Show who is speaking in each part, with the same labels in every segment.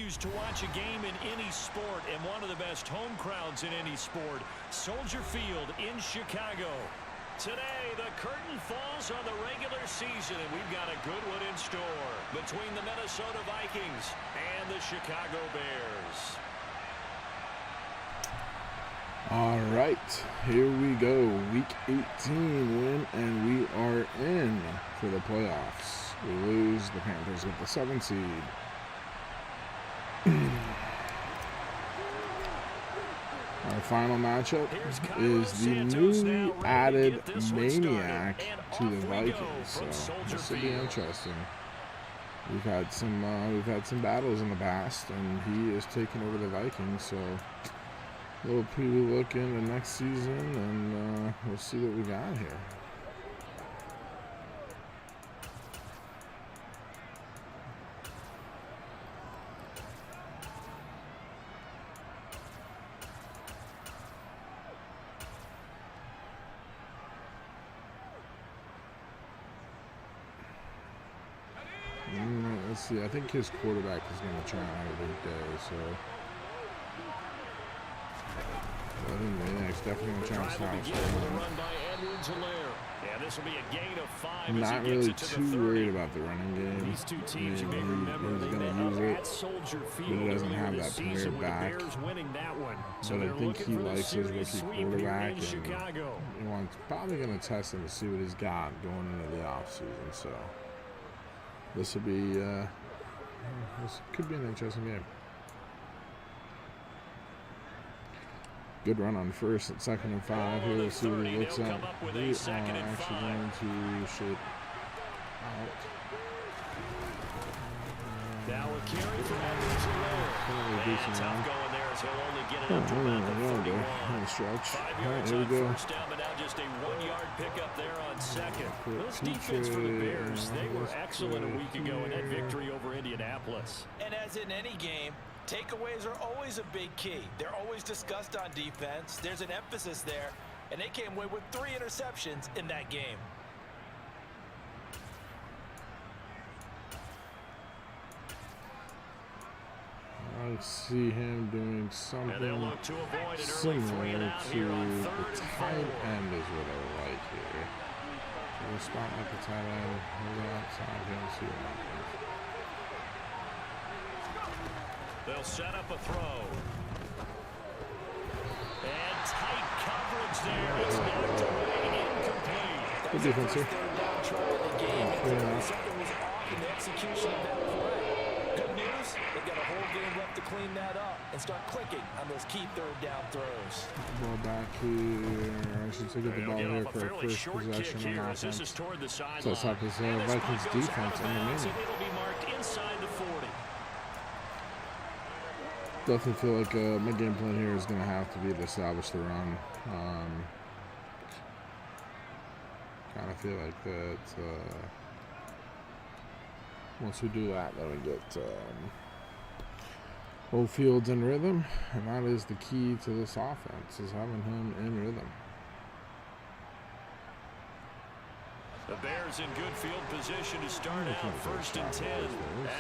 Speaker 1: choose to watch a game in any sport and one of the best home crowds in any sport, Soldier Field in Chicago. Today, the curtain falls on the regular season, and we've got a good one in store between the Minnesota Vikings and the Chicago Bears.
Speaker 2: All right, here we go. Week 18 win, and we are in for the playoffs. We lose, the Panthers with the 7th seed. Our final matchup is the newly added Maniac to the Vikings, so this will be interesting. We've had some battles in the past, and he is taking over the Vikings, so a little preview look into next season, and we'll see what we got here. Let's see. I think his quarterback is going to try and have a big day, so I think Maniac's definitely going to try and stop him. Not really too worried about the running game.
Speaker 1: These two teams, you may remember,
Speaker 2: he's going to use it, but he doesn't have that premier back. But I think he likes his rookie quarterback, and he's probably going to test him to see what he's got going into the offseason. So this will be, this could be an interesting game. Good run on first and 2nd and 5. Here we'll see what he looks at. We are actually going to shoot out.
Speaker 1: Now a carry from Edwards. Tough going there as he'll only get it up to about the 41.
Speaker 2: Stretch.
Speaker 1: 5
Speaker 2: All right,
Speaker 1: yards
Speaker 2: here we
Speaker 1: on
Speaker 2: go.
Speaker 1: first down, but now just a 1-yard pickup there on second. This defense for the Bears, they were excellent a week ago in that victory over Indianapolis.
Speaker 3: And as in any game, takeaways are always a big key. They're always discussed on defense. There's an emphasis there, and they came away with 3 interceptions in that game.
Speaker 2: I see him doing something similar to the tight end is what I like here. So we're starting at the tight end. We'll go outside here and see what happens.
Speaker 1: They'll set up a throw. And tight coverage there. It's knocked away, incomplete.
Speaker 2: Good defense here.
Speaker 3: Something was off in the execution of that play. Good news, they've got a whole game left to clean that up and start clicking on those key 3rd down throws.
Speaker 2: Ball back here. I should say get the ball here for a first possession on offense. So it's up his Vikings defense in the minute.
Speaker 1: It'll be marked inside the 40.
Speaker 2: Definitely feel like my game plan here is going to have to be to establish the run. Kind of feel like that. Once we do that, then we get both fields in rhythm, and that is the key to this offense, is having him in rhythm.
Speaker 1: The Bears in good field position to start out 1st and 10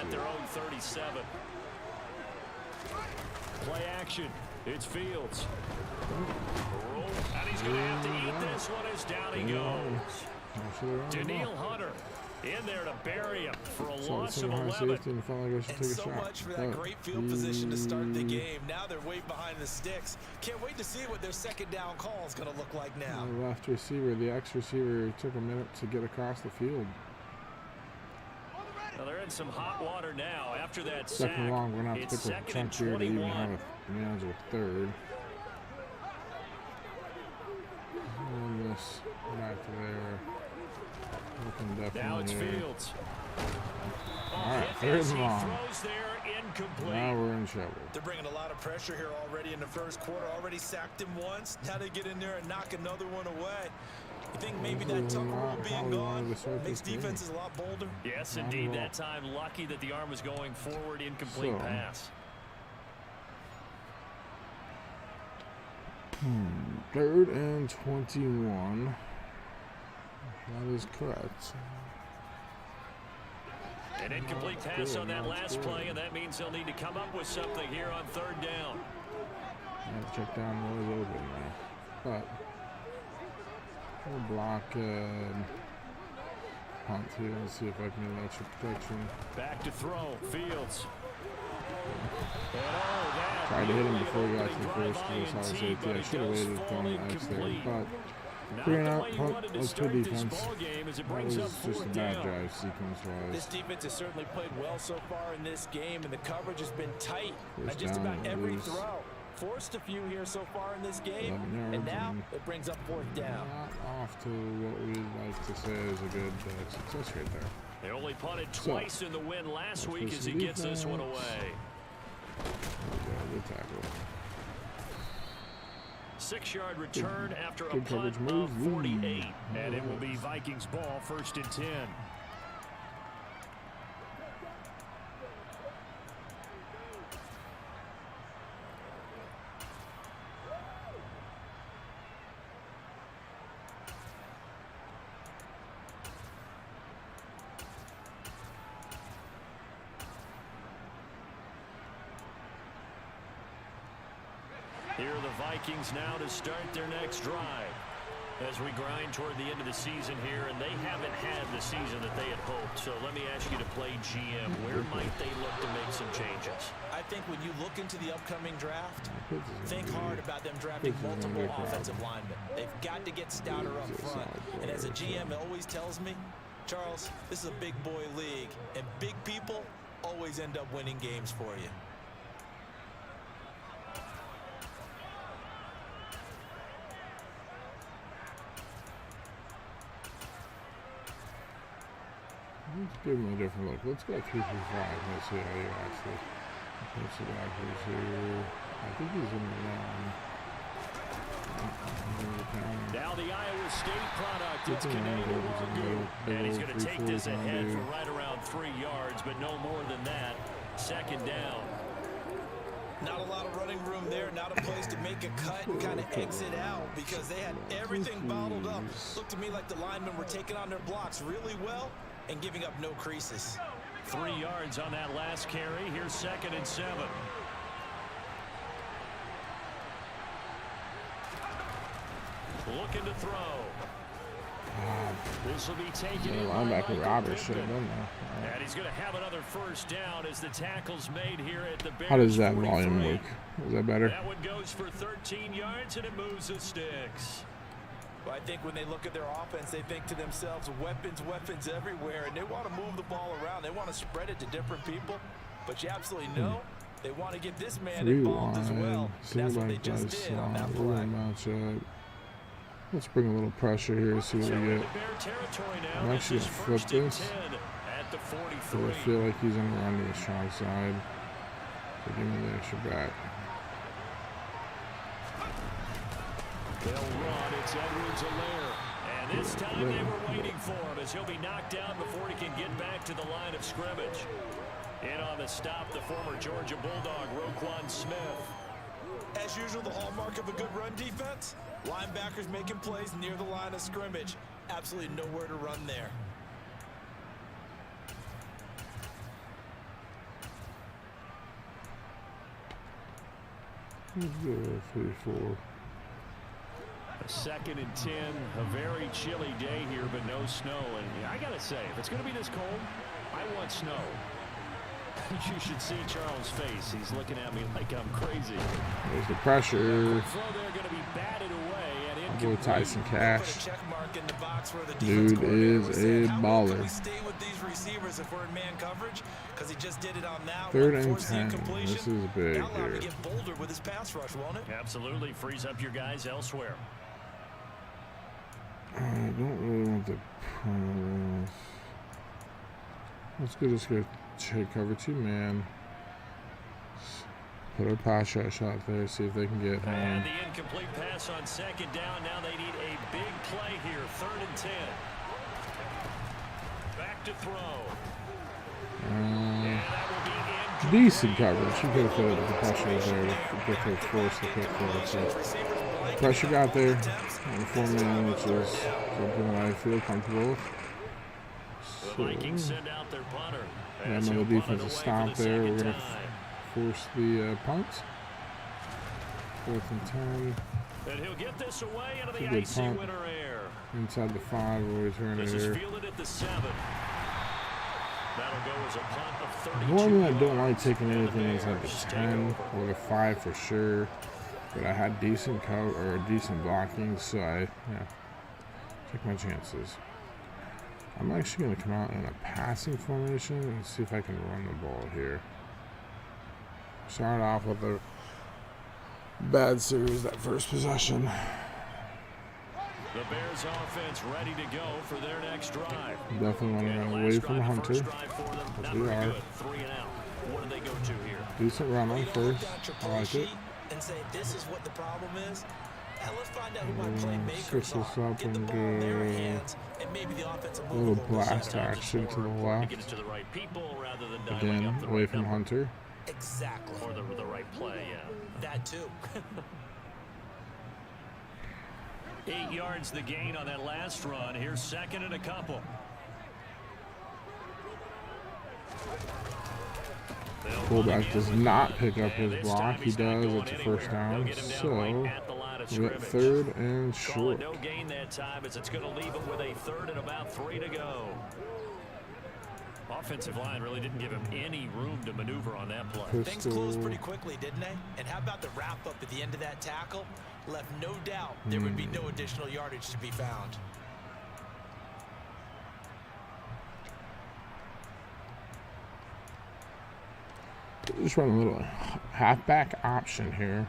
Speaker 1: at their own 37. Play action. It's Fields. And he's going to have to eat this one as down he goes. Daniil Hunter in there to bury him for a loss of 11.
Speaker 3: And so much for that great field position to start the game. Now they're way behind the sticks. Can't wait to see what their 2nd down call is going to look like now.
Speaker 2: The left receiver, the X receiver, took a minute to get across the field.
Speaker 1: Well, they're in some hot water now after that sack.
Speaker 2: 2nd long, we're going to have to pick a chunk here to even have a manager 3rd. And this back to there. Looking definitely.
Speaker 1: Now it's Fields.
Speaker 2: All right, 3rd and long.
Speaker 1: Incomplete.
Speaker 2: Now we're in trouble.
Speaker 3: They're bringing a lot of pressure here already in the 1st quarter. Already sacked him once. Now they get in there and knock another one away. You think maybe that Tucker rule being gone makes defenses a lot bolder?
Speaker 1: Yes, indeed. That time, lucky that the arm was going forward. Incomplete pass.
Speaker 2: 3rd and 21. That is correct.
Speaker 1: An incomplete pass on that last play, and that means they'll need to come up with something here on 3rd down.
Speaker 2: Check down was open there. But we'll block punt here and see if I can get extra protection.
Speaker 1: Back to throw. Fields.
Speaker 2: Tried to hit him before he got to the first safety. I should have waited for him X there, but 3-and-out punt. That's good defense. That was just a bad drive sequence-wise.
Speaker 3: This defense has certainly played well so far in this game, and the coverage has been tight on just about every throw. Forced a few here so far in this game, and now it brings up 4th down.
Speaker 2: Not off to what we'd like to say is a good success rate there.
Speaker 1: They only punted twice in the win last week as he gets this one away.
Speaker 2: Good tackle.
Speaker 1: 6-yard return after a punt of 48. And it will be Vikings ball, 1st and 10. Here are the Vikings now to start their next drive. As we grind toward the end of the season here, and they haven't had the season that they had hoped. So let me ask you to play GM. Where might they look to make some changes?
Speaker 3: I think when you look into the upcoming draft, think hard about them drafting multiple offensive linemen. They've got to get stouter up front. And as a GM always tells me, Charles, this is a big boy league, and big people always end up winning games for you.
Speaker 2: Let's give him a different look. Let's go 3-5. Let's see how he actually puts it back here. I think he's in the line.
Speaker 1: Now the Iowa State product. It's Kaneda, and he's going to take this ahead for right around 3 yards, but no more than that. 2nd down.
Speaker 3: Not a lot of running room there, not a place to make a cut and kind of exit out because they had everything bottled up. Looked to me like the linemen were taking on their blocks really well and giving up no creases.
Speaker 1: 3 yards on that last carry. Here's 2nd and 7. Looking to throw. This will be taken in.
Speaker 2: Linebacker Roberts should have done that.
Speaker 1: And he's going to have another 1st down as the tackle's made here at the Bears.
Speaker 2: How does that
Speaker 1: 43.
Speaker 2: volume work? Is that better?
Speaker 1: That one goes for 13 yards and it moves the sticks.
Speaker 3: Well, I think when they look at their offense, they think to themselves, weapons, weapons everywhere, and they want to move the ball around. They want to spread it to different people, but you absolutely know they want to get this man involved as well. That's what they just did on that play.
Speaker 2: Let's bring a little pressure here, see what we get. I'm actually going to flip this. So I feel like he's going to run to the strong side. So give me the extra back.
Speaker 1: They'll run. It's Edwards-Helaire. And this time they were waiting for him as he'll be knocked down before he can get back to the line of scrimmage. In on the stop, the former Georgia Bulldog, Roquan Smith.
Speaker 3: As usual, the hallmark of a good run defense, linebackers making plays near the line of scrimmage. Absolutely nowhere to run there.
Speaker 2: Let's go 3-4.
Speaker 1: 2nd and 10, a very chilly day here, but no snow. And I gotta say, if it's gonna be this cold, I want snow. You should see Charles' face. He's looking at me like I'm crazy.
Speaker 2: There's the pressure.
Speaker 1: Throw there going to be batted away and
Speaker 2: I'll go Tyson Cash.
Speaker 3: Dude
Speaker 2: is a baller.
Speaker 3: We stay with these receivers if we're in man coverage because he just did it on that
Speaker 2: 3rd and 10. This is big
Speaker 3: now
Speaker 2: here.
Speaker 3: To get bolder with his pass rush, won't it?
Speaker 1: Absolutely frees up your guys elsewhere.
Speaker 2: I don't really want the press. Let's go just go check cover 2 man. Put a pass rush out there, see if they can get home.
Speaker 1: And the incomplete pass on 2nd down. Now they need a big play here. 3rd and 10. Back to throw. And that will be
Speaker 2: decent coverage. You could have put the pressure was there to force the kick for it. So pressure got there on 4 man, which is something that I feel comfortable with.
Speaker 1: The Vikings send out their punter.
Speaker 2: Another defensive stop there. We're going to force the punt. 4th and 10.
Speaker 1: And he'll get this away into the
Speaker 2: Good
Speaker 1: icy
Speaker 2: punt.
Speaker 1: winter air.
Speaker 2: Inside the 5, we'll return it
Speaker 1: This is
Speaker 2: here.
Speaker 1: fielded at the 7. That'll go as a punt of 32
Speaker 2: Normally I don't
Speaker 1: yards.
Speaker 2: like taking anything
Speaker 1: And the
Speaker 2: inside the
Speaker 1: Bears take
Speaker 2: 10
Speaker 1: over.
Speaker 2: or the 5 for sure. But I had decent decent blocking, so I took my chances. I'm actually going to come out in a passing formation and see if I can run the ball here. Start off with a bad series that first possession.
Speaker 1: The Bears offense ready to go for their next drive.
Speaker 2: Definitely want to
Speaker 1: And
Speaker 2: run
Speaker 1: last
Speaker 2: away
Speaker 1: drive,
Speaker 2: from
Speaker 1: the
Speaker 2: Hunter.
Speaker 1: first drive for them,
Speaker 2: As
Speaker 1: not
Speaker 2: we
Speaker 1: very
Speaker 2: are.
Speaker 1: good. 3 and out. What do they go to here?
Speaker 2: Decent run on first. I like it.
Speaker 3: And say this is what the problem is. Now let's find out who my playmakers
Speaker 2: Switch this
Speaker 3: are.
Speaker 2: up
Speaker 3: Get the
Speaker 2: and
Speaker 3: ball in their
Speaker 2: do
Speaker 3: hands, and maybe the offensive
Speaker 2: a
Speaker 3: move
Speaker 2: little
Speaker 3: bit
Speaker 2: blast
Speaker 3: better.
Speaker 2: action to the
Speaker 1: To
Speaker 2: left.
Speaker 1: get it to the right people rather than dialing
Speaker 2: Again,
Speaker 1: up the
Speaker 2: away
Speaker 1: right
Speaker 2: from
Speaker 1: number.
Speaker 2: Hunter.
Speaker 3: Exactly.
Speaker 1: Or the right play, yeah.
Speaker 3: That too.
Speaker 1: 8 yards the gain on that last run. Here's 2nd and a couple.
Speaker 2: Fullback does not pick up his block. He does. It's a first down. So we got 3rd and short.
Speaker 1: No gain that time as it's going to leave him with a 3rd and about 3 to go. Offensive line really didn't give him any room to maneuver on that play.
Speaker 3: Things closed pretty quickly, didn't they? And how about the wrap up at the end of that tackle? Left no doubt there would be no additional yardage to be found.
Speaker 2: Just run a little halfback option here.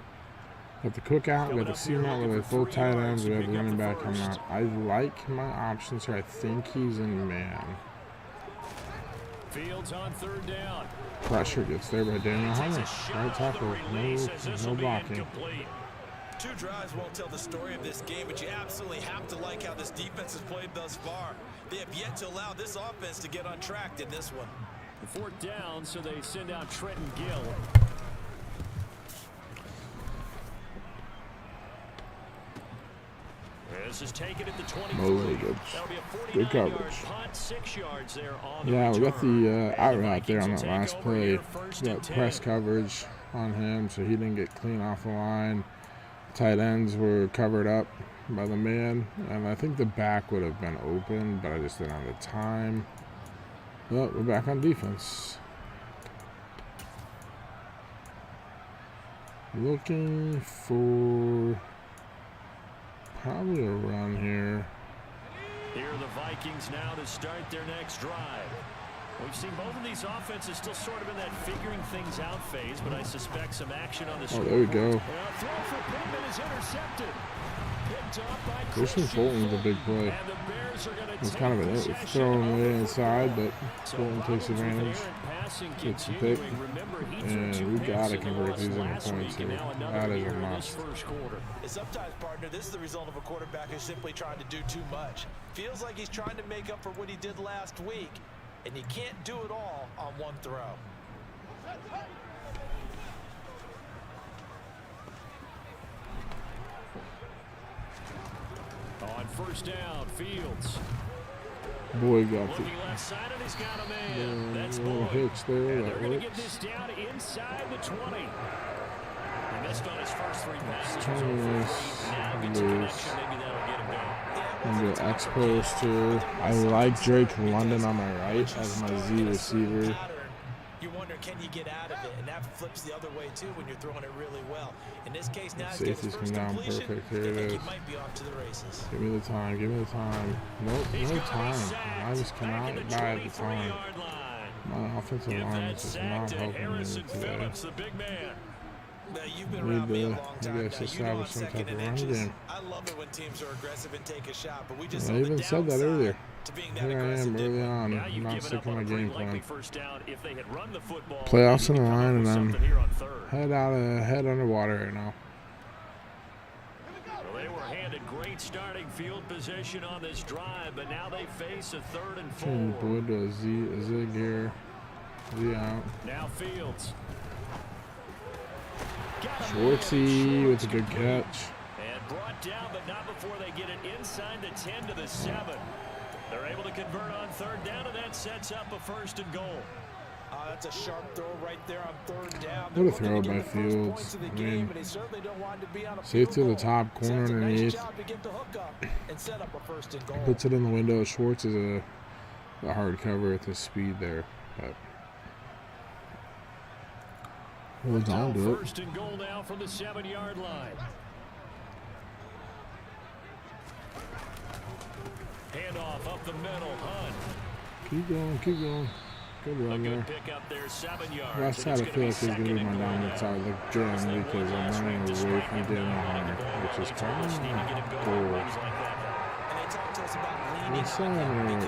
Speaker 2: Got the cookout, we got the seam out, we have both tight ends, we have the running back coming out. I like my options here. I think he's in man.
Speaker 1: Fields on 3rd down.
Speaker 2: Pressure gets there by Daniel Hunter. Right tackle, no blocking.
Speaker 3: 2 drives won't tell the story of this game, but you absolutely have to like how this defense has played thus far. They have yet to allow this offense to get on track in this one.
Speaker 1: 4th down, so they send out Trenton Gill. This is taken at the 23.
Speaker 2: Mosley good.
Speaker 1: That'll be a
Speaker 2: Good
Speaker 1: 49-yard
Speaker 2: coverage.
Speaker 1: punt, 6 yards there on the
Speaker 2: Yeah, we got
Speaker 1: return.
Speaker 2: the out route there on
Speaker 1: Vikings
Speaker 2: that
Speaker 1: will
Speaker 2: last
Speaker 1: take over
Speaker 2: play.
Speaker 1: here, 1st
Speaker 2: We
Speaker 1: and
Speaker 2: got
Speaker 1: 10.
Speaker 2: press coverage on him, so he didn't get clean off the line. Tight ends were covered up by the man, and I think the back would have been open, but I just didn't have the time. But we're back on defense. Looking for probably a run here.
Speaker 1: Here are the Vikings now to start their next drive. We've seen both of these offenses still sort of in that figuring things out phase, but I suspect some action on the
Speaker 2: Oh,
Speaker 1: scoreboard.
Speaker 2: there we go.
Speaker 1: Throw for Pittman is intercepted. Picked off by
Speaker 2: Christian Fulton's a big play.
Speaker 1: And the Bears are going to
Speaker 2: It's
Speaker 1: take
Speaker 2: kind of an
Speaker 1: possession
Speaker 2: throwing
Speaker 1: of
Speaker 2: way
Speaker 1: the
Speaker 2: inside,
Speaker 1: football.
Speaker 2: but
Speaker 1: So
Speaker 2: Fulton takes
Speaker 1: problems with
Speaker 2: advantage.
Speaker 1: errant passing
Speaker 2: Gets the pick,
Speaker 1: continuing. Remember, he
Speaker 2: and
Speaker 1: threw 2
Speaker 2: we
Speaker 1: picks
Speaker 2: gotta
Speaker 1: in the
Speaker 2: convert
Speaker 1: loss
Speaker 2: these into
Speaker 1: last
Speaker 2: points
Speaker 1: week, and
Speaker 2: here.
Speaker 1: now another
Speaker 2: That is a
Speaker 1: here in this
Speaker 2: must.
Speaker 1: first quarter.
Speaker 3: Sometimes, partner, this is the result of a quarterback who's simply trying to do too much. Feels like he's trying to make up for what he did last week, and he can't do it all on one throw.
Speaker 1: On 1st down, Fields.
Speaker 2: Boy got
Speaker 1: Looking left side, and he's got a man.
Speaker 2: the
Speaker 1: That's
Speaker 2: little
Speaker 1: Boyd.
Speaker 2: hits there.
Speaker 1: And they're
Speaker 2: That
Speaker 1: going to get
Speaker 2: works.
Speaker 1: this down inside the 20. He missed on his first 3 passes.
Speaker 2: Turn this
Speaker 1: Now gets a
Speaker 2: loose.
Speaker 1: connection. Maybe that'll get him going.
Speaker 2: And the X post too. I like Drake London on my right as my Z receiver.
Speaker 3: You wonder, can you get out of it? And that flips the other way too when you're throwing it really well. In this case, now he's getting his
Speaker 2: Safeties
Speaker 3: first
Speaker 2: come down
Speaker 3: completion.
Speaker 2: perfect. Here
Speaker 3: I
Speaker 2: it
Speaker 3: think
Speaker 2: is.
Speaker 3: he might be off to the races.
Speaker 2: Give me the time. Give me the time. Nope, no time. I just cannot buy the time. My offensive
Speaker 1: Give
Speaker 2: line
Speaker 1: that
Speaker 2: is just
Speaker 1: sack
Speaker 2: not
Speaker 1: to
Speaker 2: helping me
Speaker 1: Harrison
Speaker 2: today.
Speaker 1: Phillips, the big man.
Speaker 3: Now, you've been
Speaker 2: Need
Speaker 3: around me a
Speaker 2: to,
Speaker 3: long
Speaker 2: I
Speaker 3: time
Speaker 2: guess,
Speaker 3: now. You know I'm
Speaker 2: establish some
Speaker 3: second
Speaker 2: type
Speaker 3: in
Speaker 2: of run
Speaker 3: inches.
Speaker 2: game.
Speaker 3: I love it when teams are aggressive and take a shot, but we just
Speaker 2: I
Speaker 3: saw the
Speaker 2: even said that
Speaker 3: downside
Speaker 2: earlier.
Speaker 3: to being that
Speaker 2: Here I
Speaker 3: aggressive,
Speaker 2: am
Speaker 3: didn't
Speaker 2: early
Speaker 3: we?
Speaker 2: on,
Speaker 1: Now you've
Speaker 2: not
Speaker 1: given up
Speaker 2: sticking
Speaker 1: on
Speaker 2: my
Speaker 1: a pretty
Speaker 2: game
Speaker 1: likely
Speaker 2: plan.
Speaker 1: first down. If they had run the football,
Speaker 2: Playoffs
Speaker 1: maybe
Speaker 2: on the
Speaker 1: come up
Speaker 2: line,
Speaker 1: with
Speaker 2: and I'm
Speaker 1: something here on 3rd.
Speaker 2: head underwater right now.
Speaker 1: Well, they were handed great starting field position on this drive, but now they face a 3rd and 4.
Speaker 2: Boyd to a zig here. Z out.
Speaker 1: Now Fields.
Speaker 2: Schwartzy with a good catch.
Speaker 1: And brought down, but not before they get it inside the 10 to the 7. They're able to convert on 3rd down, and that sets up a 1st and goal.
Speaker 3: that's a sharp throw right there on third down.
Speaker 2: What a throw by Fields. I mean, safety to the top corner underneath. Puts it in the window. Schwartz is a hard cover at the speed there. But holds on to it.
Speaker 1: First and goal now from the 7-yard line. Handoff up the middle, Hunt.
Speaker 2: Keep going, keep going. Good run there. Right side, I feel like is going to be my dominant side, like Jordan, because I'm running away from Daniel Hunter, which is kind of cool. This side,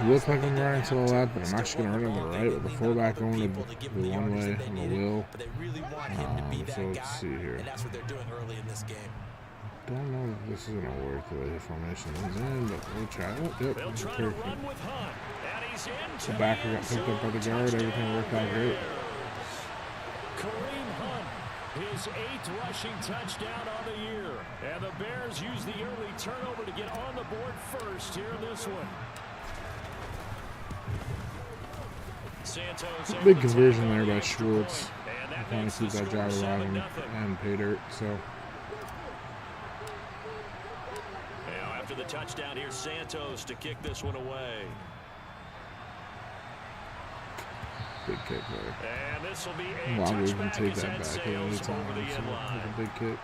Speaker 2: look like I'm running to the left, but I'm actually going to run to the right with the fullback going to the one way on the wheel. So let's see here. Don't know if this is going to work the way the formation is in, but we'll try it. Yep, perfect. The backer got picked up by the guard. Everything worked out great.
Speaker 1: Kareem Hunt, his 8th rushing touchdown on the year. And the Bears use the early turnover to get on the board first here in this one. Santos
Speaker 2: big conversion there by Schwartz. Kind of keep that drive alive and pay dirt. So.
Speaker 1: Now after the touchdown, here's Santos to kick this one away.
Speaker 2: Big kick there.
Speaker 1: And this will be a
Speaker 2: Longer can
Speaker 1: touchback
Speaker 2: take
Speaker 1: as
Speaker 2: that back at any time. So a big kick.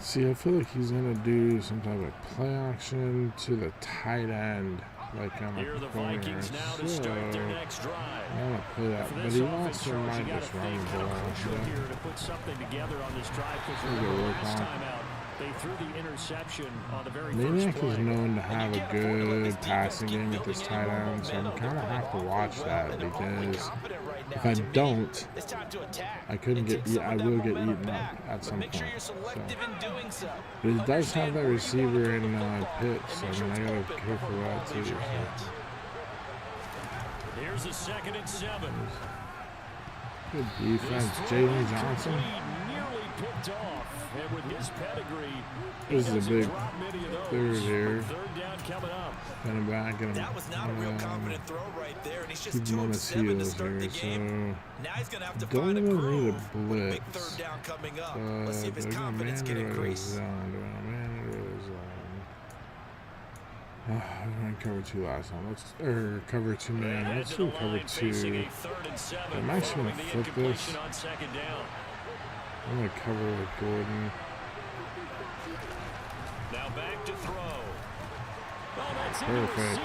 Speaker 2: See, I feel like he's gonna do some type of play action to the tight end, like on
Speaker 1: Here
Speaker 2: a
Speaker 1: the
Speaker 2: corner.
Speaker 1: Vikings now to
Speaker 2: So
Speaker 1: start their next drive.
Speaker 2: I want to play that, but he also might just run the ball.
Speaker 1: Here to put something together on this drive because last time out they threw the interception on the very
Speaker 2: Maniac
Speaker 1: first play.
Speaker 2: is known to have a good passing game at this tight end, so I'm kind of have to watch that because if I don't, I couldn't get. I will get eaten up at some point. So. But he does have that receiver in Pitts, so I mean I gotta be careful of that too. So.
Speaker 1: Here's the 2nd and 7.
Speaker 2: Good defense, Jalen Johnson.
Speaker 1: Nearly picked off, and with his pedigree,
Speaker 2: this is a big third here.
Speaker 1: Third down coming up.
Speaker 2: Kind of back and
Speaker 3: that was not a real confident throw right there, and he's just
Speaker 2: keep him on his
Speaker 3: 2 of 7 to
Speaker 2: heels
Speaker 3: start
Speaker 2: here.
Speaker 3: the
Speaker 2: So
Speaker 3: game. Now he's gonna have to
Speaker 2: don't
Speaker 3: find a
Speaker 2: even
Speaker 3: groove.
Speaker 2: need a
Speaker 3: Big
Speaker 2: blitz.
Speaker 3: third down coming up. Let's see if his confidence can
Speaker 2: Do I
Speaker 3: increase.
Speaker 2: ran cover 2 last time. Or cover 2 man. Let's do cover 2. I'm actually gonna flip this. I'm gonna cover with Gordon.
Speaker 1: Now back to throw.
Speaker 2: Perfect.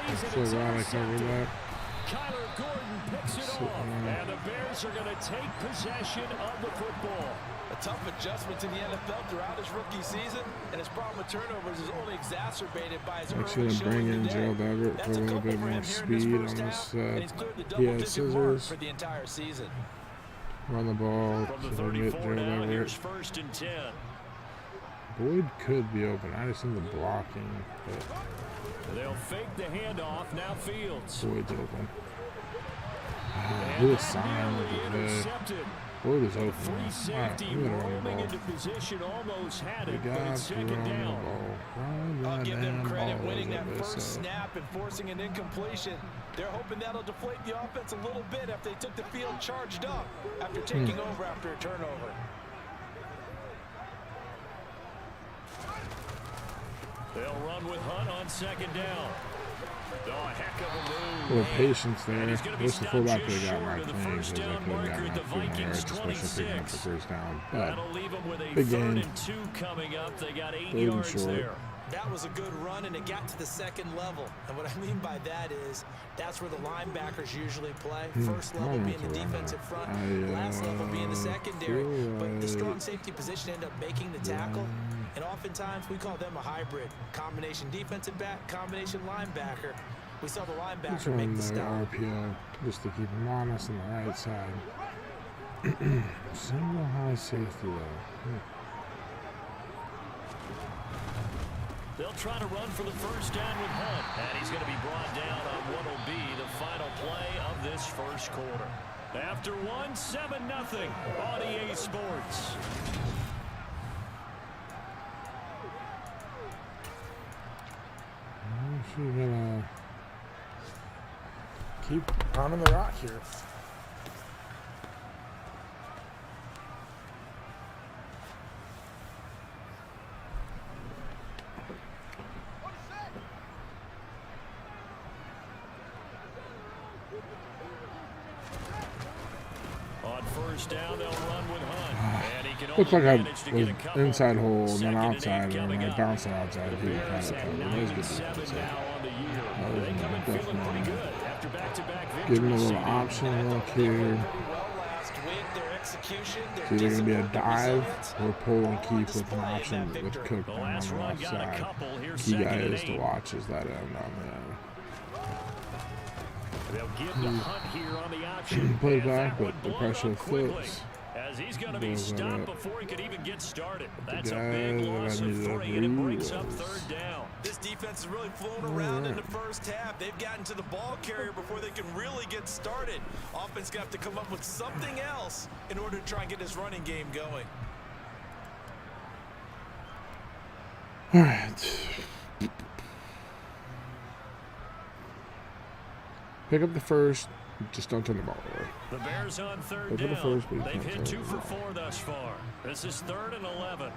Speaker 2: I'm so glad I covered that.
Speaker 1: Kyler Gordon picks it off, and the Bears are going to take possession of the football.
Speaker 3: A tough adjustment to the NFL throughout his rookie season, and his problem with turnovers is only exacerbated by his
Speaker 2: Actually gonna bring in Gerald Everett for a little bit more speed on this. He has scissors.
Speaker 3: For the entire season.
Speaker 2: Run the ball.
Speaker 1: From the
Speaker 2: So get
Speaker 1: 34
Speaker 2: Gerald
Speaker 1: now,
Speaker 2: Everett.
Speaker 1: here's 1st and 10.
Speaker 2: Boyd could be open. I just need the blocking, but
Speaker 1: They'll fake the handoff. Now Fields.
Speaker 2: Boyd's open. Who was signed with the Boyd is open. Alright, we gotta run the ball. We got to run the ball.
Speaker 3: I'll give them credit winning that first snap and forcing an incompletion. They're hoping that'll deflate the offense a little bit after they took the field charged up after taking over after a turnover.
Speaker 1: They'll run with Hunt on 2nd down. Oh, a heck of a move.
Speaker 2: A little patience there. Wish the fullback could have got my claim because I could have gotten that 2 more yards, especially picking up the first down. But
Speaker 1: That'll leave them with a
Speaker 2: big
Speaker 1: 3rd
Speaker 2: game.
Speaker 1: and 2 coming up. They got 8
Speaker 2: Third and
Speaker 1: yards
Speaker 2: short.
Speaker 1: there.
Speaker 3: That was a good run, and it got to the 2nd level. And what I mean by that is that's where the linebackers usually play. First level being the defensive front, last level being the secondary. But the strong safety position ended up making the tackle. And oftentimes we call them a hybrid. Combination defensive back, combination linebacker. We saw the linebacker make the stop.
Speaker 2: RPO just to keep him honest on the right side. Single high safety though.
Speaker 1: They'll try to run for the first down with Hunt. And he's going to be brought down on what will be the final play of this first quarter. After 7-0 on EA Sports.
Speaker 2: We're gonna keep pounding the rock here.
Speaker 1: On first down, they'll run with Hunt. And he can
Speaker 2: Looked like I
Speaker 1: manage to get a
Speaker 2: was
Speaker 1: couple.
Speaker 2: inside hole and then
Speaker 1: Second and
Speaker 2: outside,
Speaker 1: eight
Speaker 2: and when
Speaker 1: coming
Speaker 2: I
Speaker 1: up.
Speaker 2: bounced outside, he kind of
Speaker 1: Bears
Speaker 2: covered.
Speaker 1: have
Speaker 2: It was good.
Speaker 1: 9-7
Speaker 2: So,
Speaker 1: now on the year.
Speaker 2: that was
Speaker 1: They come in feeling pretty
Speaker 2: definitely
Speaker 1: good after back-to-back
Speaker 2: give him a
Speaker 1: victories.
Speaker 2: little option look here.
Speaker 3: Pretty well last week. Their execution, their
Speaker 2: It's either going to be a
Speaker 3: discipline, their
Speaker 2: dive
Speaker 3: resilience,
Speaker 2: or pull and
Speaker 3: all on
Speaker 2: keep with
Speaker 3: display
Speaker 2: an
Speaker 3: in
Speaker 2: option
Speaker 3: that
Speaker 2: with
Speaker 3: victory.
Speaker 2: Cook
Speaker 1: The
Speaker 2: down on
Speaker 1: last
Speaker 2: the
Speaker 1: run
Speaker 2: left
Speaker 1: got a
Speaker 2: side.
Speaker 1: couple. Here's
Speaker 2: Key
Speaker 1: second
Speaker 2: guy
Speaker 1: and
Speaker 2: is to
Speaker 1: 8.
Speaker 2: watch is that end on
Speaker 1: They'll give the Hunt here on the option.
Speaker 2: Play
Speaker 1: And
Speaker 2: back,
Speaker 1: that
Speaker 2: but
Speaker 1: one
Speaker 2: the
Speaker 1: blown
Speaker 2: pressure
Speaker 1: up quickly,
Speaker 2: flips.
Speaker 1: as he's going to be
Speaker 2: Blows that
Speaker 1: stopped
Speaker 2: up.
Speaker 1: before he could even get started. That's a
Speaker 2: guy
Speaker 1: big
Speaker 2: that
Speaker 1: loss
Speaker 2: I
Speaker 1: of
Speaker 2: needed to
Speaker 1: 3, and it brings
Speaker 2: agree
Speaker 1: up
Speaker 2: was-
Speaker 1: third down.
Speaker 3: This defense has really flown around in the first half. They've gotten to the ball carrier before they can really get started. Offense going to have to come up with something else in order to try and get this running game going.
Speaker 2: All right. Pick up the first. Just don't turn the ball away.
Speaker 1: The Bears on third
Speaker 2: Look at the
Speaker 1: down.
Speaker 2: first, but you
Speaker 1: They've
Speaker 2: can't
Speaker 1: hit
Speaker 2: turn
Speaker 1: 2
Speaker 2: it.
Speaker 1: for 4 thus far. This is 3rd and 11.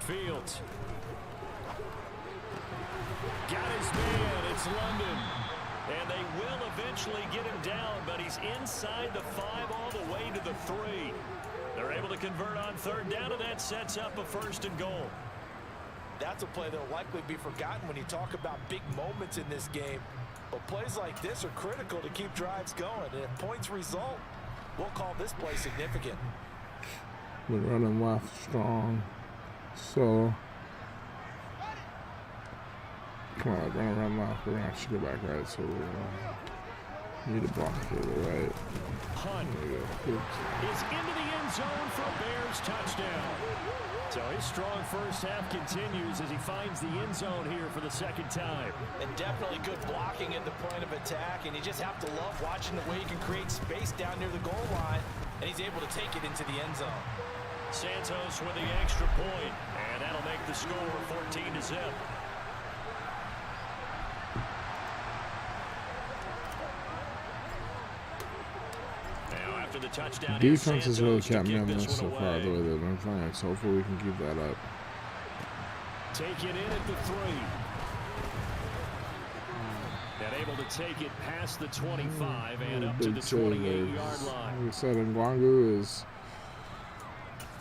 Speaker 1: Fields. Got his man. It's London. And they will eventually get him down, but he's inside the 5 all the way to the 3. They're able to convert on third down, and that sets up a 1st and goal.
Speaker 3: That's a play that will likely be forgotten when you talk about big moments in this game. But plays like this are critical to keep drives going. And if points result, we'll call this play significant.
Speaker 2: We're running left strong. So, come on, we're going to run left. We're going to actually go back right. So, we need a block here to the right.
Speaker 1: Hunt
Speaker 2: There we go.
Speaker 1: is into the end zone for a Bears touchdown. So his strong first half continues as he finds the end zone here for the 2nd time.
Speaker 3: And definitely good blocking at the point of attack. And you just have to love watching the way he can create space down near the goal line. And he's able to take it into the end zone.
Speaker 1: Santos with the extra point, and that'll make the score 14-0. Now after the touchdown,
Speaker 2: The defense has really
Speaker 1: Santos to
Speaker 2: kept me
Speaker 1: kick
Speaker 2: on
Speaker 1: this
Speaker 2: this so
Speaker 1: one
Speaker 2: far, the
Speaker 1: away.
Speaker 2: way they've been playing. So, hopefully, we can keep that up.
Speaker 1: Take it in at the 3. And able to take it past the 25 and up to the 28-yard line.
Speaker 2: Like I said, Ngwangu is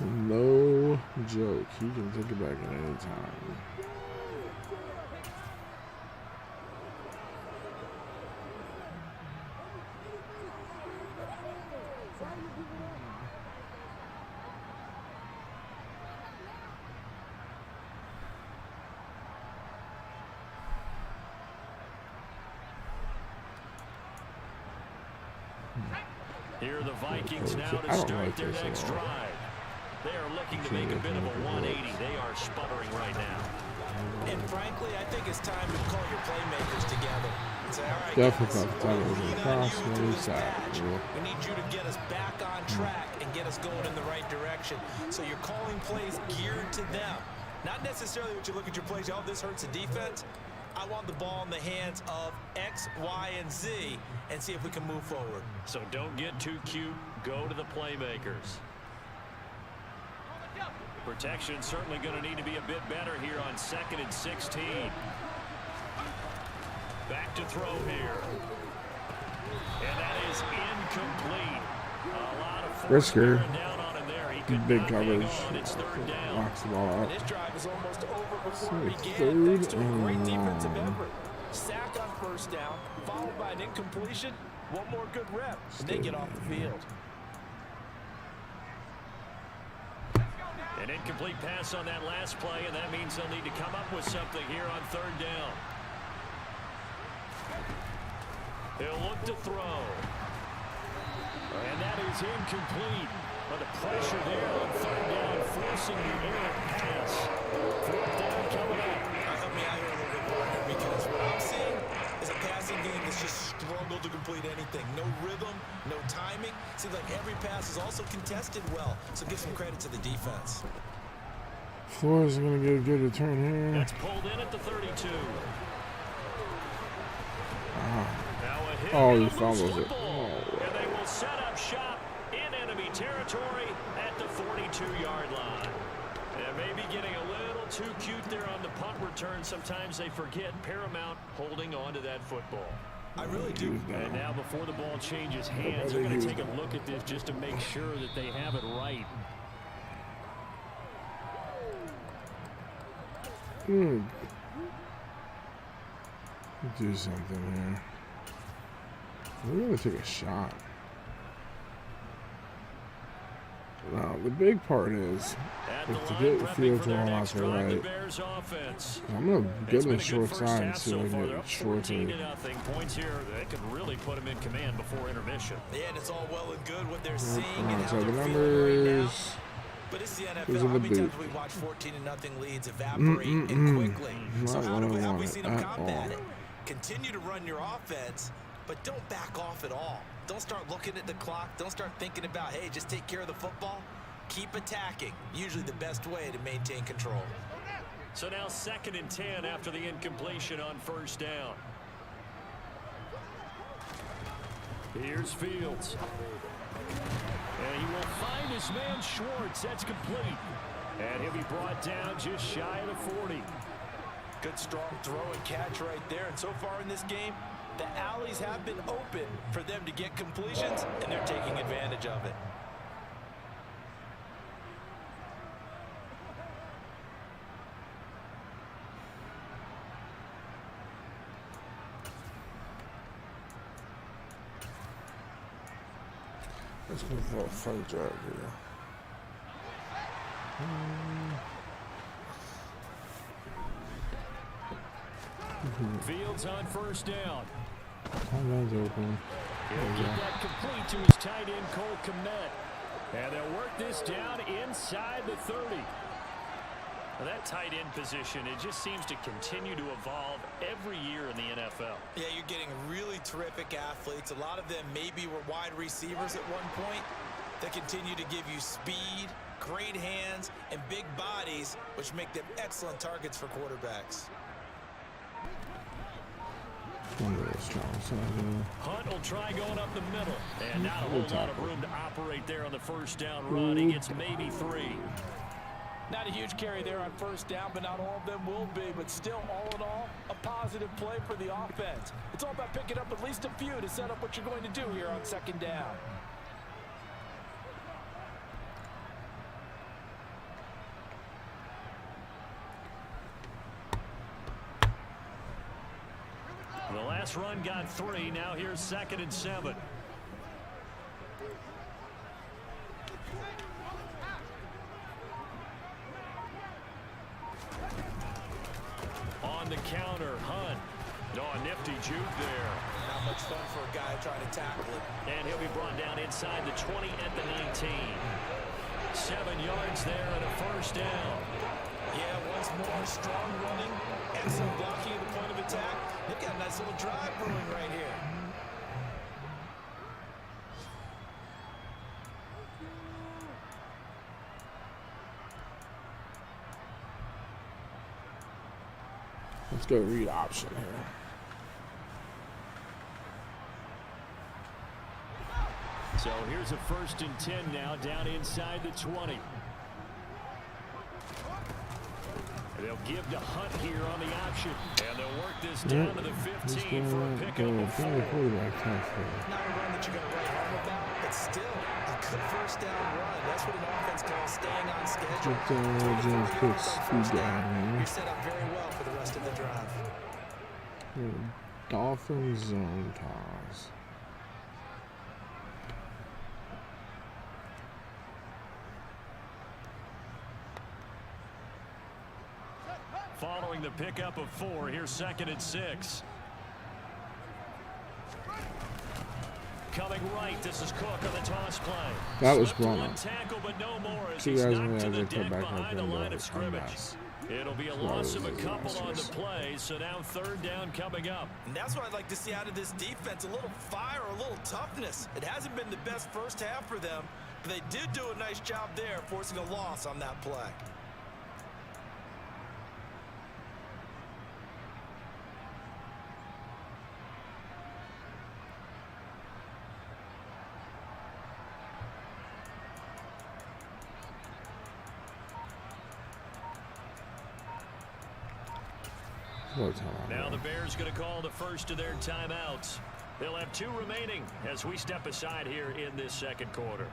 Speaker 2: no joke. He can take it back at any time.
Speaker 1: Here are the Vikings now to
Speaker 2: I don't
Speaker 1: start
Speaker 2: like
Speaker 1: their
Speaker 2: this at
Speaker 1: next
Speaker 2: all.
Speaker 1: drive. They are looking to make a bit of a 180. They are sputtering right now.
Speaker 3: And frankly, I think it's time to call your playmakers together and say, all right,
Speaker 2: Definitely
Speaker 3: guys,
Speaker 2: not the time
Speaker 3: we'll
Speaker 2: to
Speaker 3: lean
Speaker 2: go
Speaker 3: on you
Speaker 2: across,
Speaker 3: through
Speaker 2: maybe
Speaker 3: this
Speaker 2: side,
Speaker 3: patch.
Speaker 2: yeah.
Speaker 3: We need you to get us back on track and get us going in the right direction. So you're calling plays geared to them. Not necessarily what you look at your plays, oh, this hurts the defense. I want the ball in the hands of X, Y, and Z and see if we can move forward.
Speaker 1: So don't get too cute. Go to the playmakers. Protection certainly going to need to be a bit better here on 2nd and 16. Back to throw here. And that is incomplete. A lot of force
Speaker 2: Risker.
Speaker 1: bearing down on him there. He could
Speaker 2: Big
Speaker 1: not hang
Speaker 2: coverage.
Speaker 1: on. It's 3rd down.
Speaker 2: Knocks the ball out.
Speaker 3: This drive is almost over before
Speaker 2: So
Speaker 3: it
Speaker 2: it's
Speaker 3: began, thanks to a
Speaker 2: 3rd
Speaker 3: great
Speaker 2: and
Speaker 3: defensive
Speaker 2: long.
Speaker 3: effort. Sack on first down, followed by an incompletion. One more good rep, and they get off the field.
Speaker 1: An incomplete pass on that last play, and that means they'll need to come up with something here on 3rd down. He'll look to throw. And that is incomplete. But the pressure there on 3rd down, forcing the errant pass. 4th down coming up.
Speaker 3: Help me out here a little bit more here, because what I'm seeing is a passing game that's just struggled to complete anything. No rhythm, no timing. Seems like every pass is also contested well, so give some credit to the defense.
Speaker 2: Flores is going to get a good return here.
Speaker 1: That's pulled in at the 32.
Speaker 2: Oh, he fumbles it.
Speaker 1: And they will set up shop in enemy territory at the 42-yard line. And maybe getting a little too cute there on the punt return. Sometimes they forget paramount holding on to that football.
Speaker 3: I really do.
Speaker 1: And now before the ball changes hands, they're going to take a look at this just to make sure that they have it right.
Speaker 2: Do something here. We're going to take a shot. Now, the big part is to get Fields rolling out the right. I'm going to get him the short side and see if I can get short to
Speaker 1: points here. They could really put him in command before intermission.
Speaker 3: Yeah, and it's all well and good what they're seeing and how
Speaker 2: so the
Speaker 3: they're feeling right now.
Speaker 2: numbers.
Speaker 3: But it's the NFL. How many times we watch 14-0 leads evaporate and quickly? So how have we seen them combat it? Continue to run your offense, but don't back off at all. Don't start looking at the clock. Don't start thinking about, hey, just take care of the football. Keep attacking. Usually the best way to maintain control.
Speaker 1: So now 2nd and 10 after the incompletion on first down. Here's Fields. And he will find his man Schwartz. That's complete. And he'll be brought down just shy of the 40.
Speaker 3: Good strong throw and catch right there. And so far in this game, the alleys have been open for them to get completions, and they're taking advantage of it.
Speaker 2: Let's go for a fight drive here.
Speaker 1: Fields on first down.
Speaker 2: Timeout's open.
Speaker 1: He'll get that complete to his tight end, Cole Kmet. And they'll work this down inside the 30. Now that tight end position, it just seems to continue to evolve every year in the NFL.
Speaker 3: Yeah, you're getting really terrific athletes. A lot of them maybe were wide receivers at one point. They continue to give you speed, great hands, and big bodies, which make them excellent targets for quarterbacks.
Speaker 1: Hunt will try going up the middle. And not a whole lot of room to operate there on the first down run. He gets maybe 3.
Speaker 4: Not a huge carry there on first down, but not all of them will be. But still, all in all, a positive play for the offense. It's all about picking up at least a few to set up what you're going to do here on 2nd down.
Speaker 1: The last run got 3. Now here's 2nd and 7. On the counter, Hunt. Oh, nifty juke there.
Speaker 3: Not much fun for a guy trying to tackle it.
Speaker 1: And he'll be brought down inside the 20 at the 19. 7 yards there and a first down.
Speaker 3: Yeah, once more, strong running and some blocking at the point of attack. They've got a nice little drive brewing right here.
Speaker 2: Let's go read option here.
Speaker 1: So here's a 1st and 10 now down inside the 20. They'll give to Hunt here on the option. And they'll work this down to the 15 for a pickup of 4.
Speaker 3: Not a run that you're going to write home about, but still a good first down run. That's what an offense calls staying on schedule. You're set up very well for the rest of the drive.
Speaker 2: Dolphins zone toss.
Speaker 1: Following the pickup of 4, here's 2nd and 6. Coming right, this is Cook on the toss play.
Speaker 2: That was
Speaker 1: Slipped
Speaker 2: wrong.
Speaker 1: one tackle, but no more as
Speaker 2: Two
Speaker 1: he's
Speaker 2: guys
Speaker 1: knocked to
Speaker 2: in
Speaker 1: the
Speaker 2: there,
Speaker 1: deck
Speaker 2: back up
Speaker 1: behind the
Speaker 2: and
Speaker 1: line of
Speaker 2: a
Speaker 1: scrimmage.
Speaker 2: mess.
Speaker 1: It'll be a loss of a couple on the play, so now 3rd down coming up.
Speaker 3: And that's what I'd like to see out of this defense, a little fire, a little toughness. It hasn't been the best first half for them, but they did do a nice job there, forcing a loss on that play.
Speaker 1: Now the Bears going to call the first of their timeouts. They'll have 2 remaining as we step aside here in this second quarter.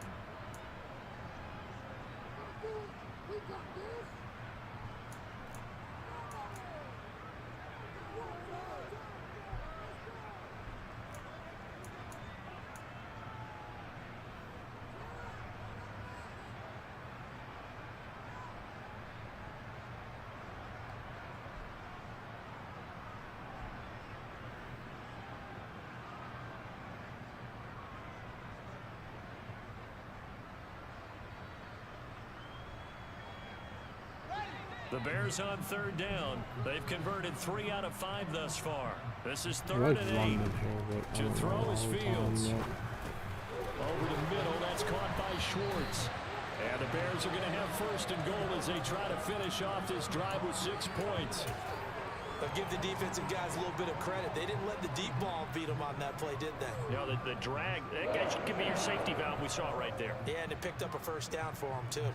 Speaker 1: The Bears on 3rd down. They've converted 3 out of 5 thus far. This is 3rd and 8. To throw is Fields. Over the middle, that's caught by Schwartz. And the Bears are going to have 1st and goal as they try to finish off this drive with 6 points.
Speaker 3: They'll give the defensive guys a little bit of credit. They didn't let the deep ball beat them on that play, did they?
Speaker 1: You know, the drag, that should give me your safety valve. We saw it right there.
Speaker 3: Yeah, and it picked up a 1st down for them, too.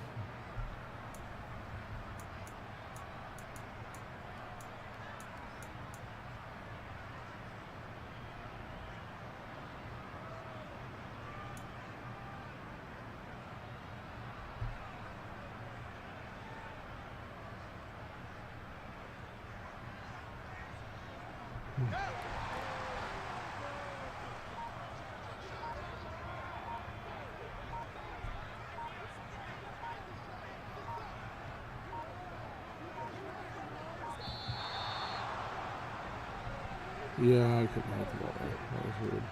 Speaker 2: Yeah, I couldn't have the ball. That was weird.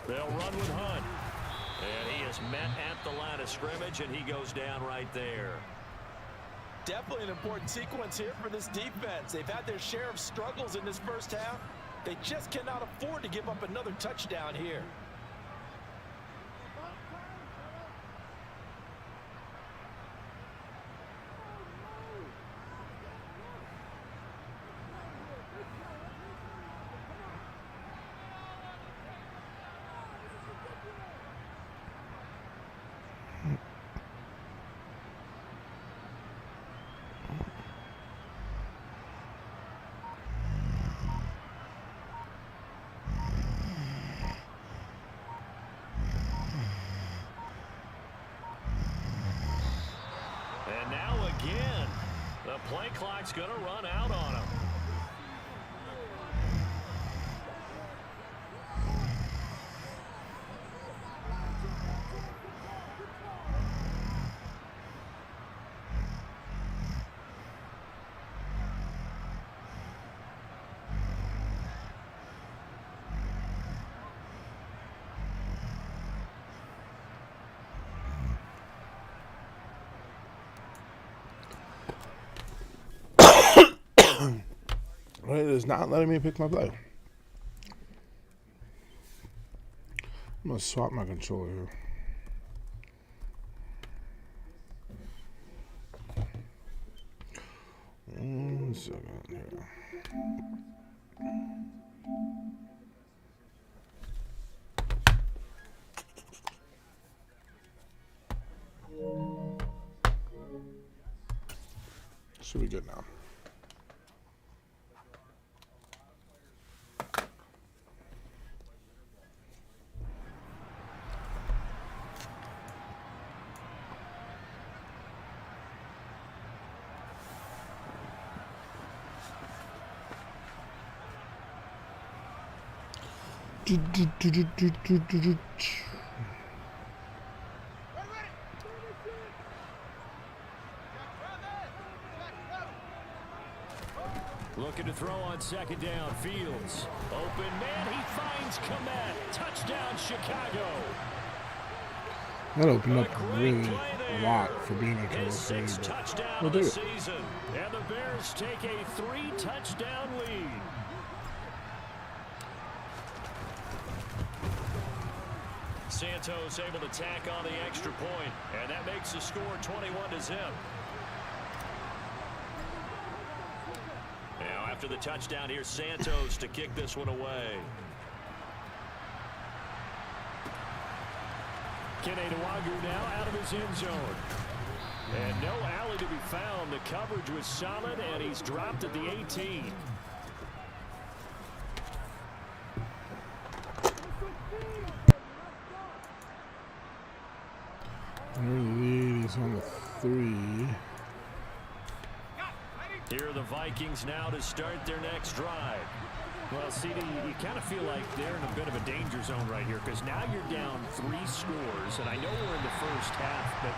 Speaker 1: They'll run with Hunt. And he is met at the line of scrimmage, and he goes down right there.
Speaker 4: Definitely an important sequence here for this defense. They've had their share of struggles in this first half. They just cannot afford to give up another touchdown here.
Speaker 1: And now again, the play clock's going to run out on him.
Speaker 2: It is not letting me pick my play. I'm going to swap my controller here. One second here. Should be good now.
Speaker 1: Looking to throw on 2nd down. Fields. Open man. He finds Komet. Touchdown, Chicago.
Speaker 2: That opened up really a lot for being a cover 3, but we'll do it.
Speaker 1: And the Bears take a 3-touchdown lead. Santos able to tack on the extra point, and that makes the score 21-0. Now after the touchdown, here's Santos to kick this one away. Keneduagu now out of his end zone. And no alley to be found. The coverage was solid, and he's dropped at the 18.
Speaker 2: He's on the 3.
Speaker 1: Here are the Vikings now to start their next drive.
Speaker 5: Well, CD, you kind of feel like they're in a bit of a danger zone right here because now you're down 3 scores, and I know we're in the first half, but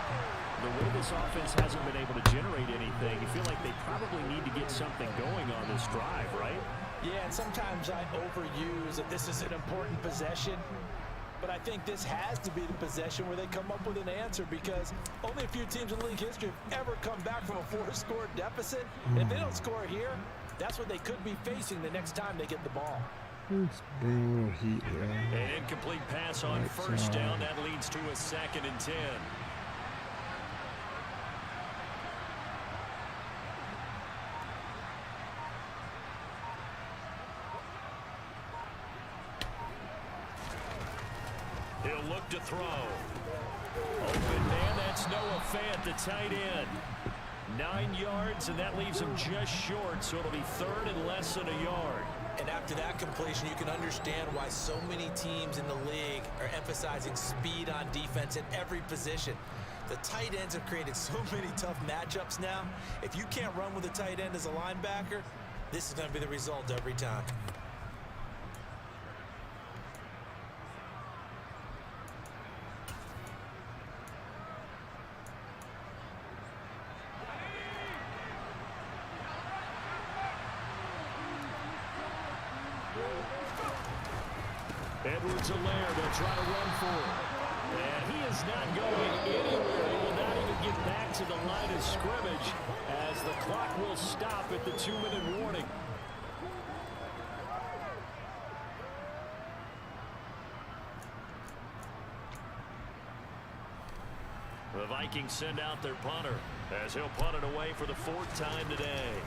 Speaker 5: the way this offense hasn't been able to generate anything, you feel like they probably need to get something going on this drive, right?
Speaker 4: Yeah, and sometimes I overuse that this is an important possession, but I think this has to be the possession where they come up with an answer because only a few teams in league history have ever come back from a 4-score deficit. And if they don't score here, that's what they could be facing the next time they get the ball.
Speaker 2: Let's bring a little heat here.
Speaker 1: An incomplete pass on first down. That leads to a 2nd and 10. He'll look to throw. Open man, that's Noah Fant, the tight end. 9 yards, and that leaves him just short, so it'll be 3rd and less than a yard.
Speaker 3: And after that completion, you can understand why so many teams in the league are emphasizing speed on defense at every position. The tight ends have created so many tough matchups now. If you can't run with a tight end as a linebacker, this is going to be the result every time.
Speaker 1: Edwards-Helaire, they'll try to run for it. And he is not going anywhere. He will not even get back to the line of scrimmage as the clock will stop at the 2-minute warning. The Vikings send out their punter as he'll punt it away for the 4th time today.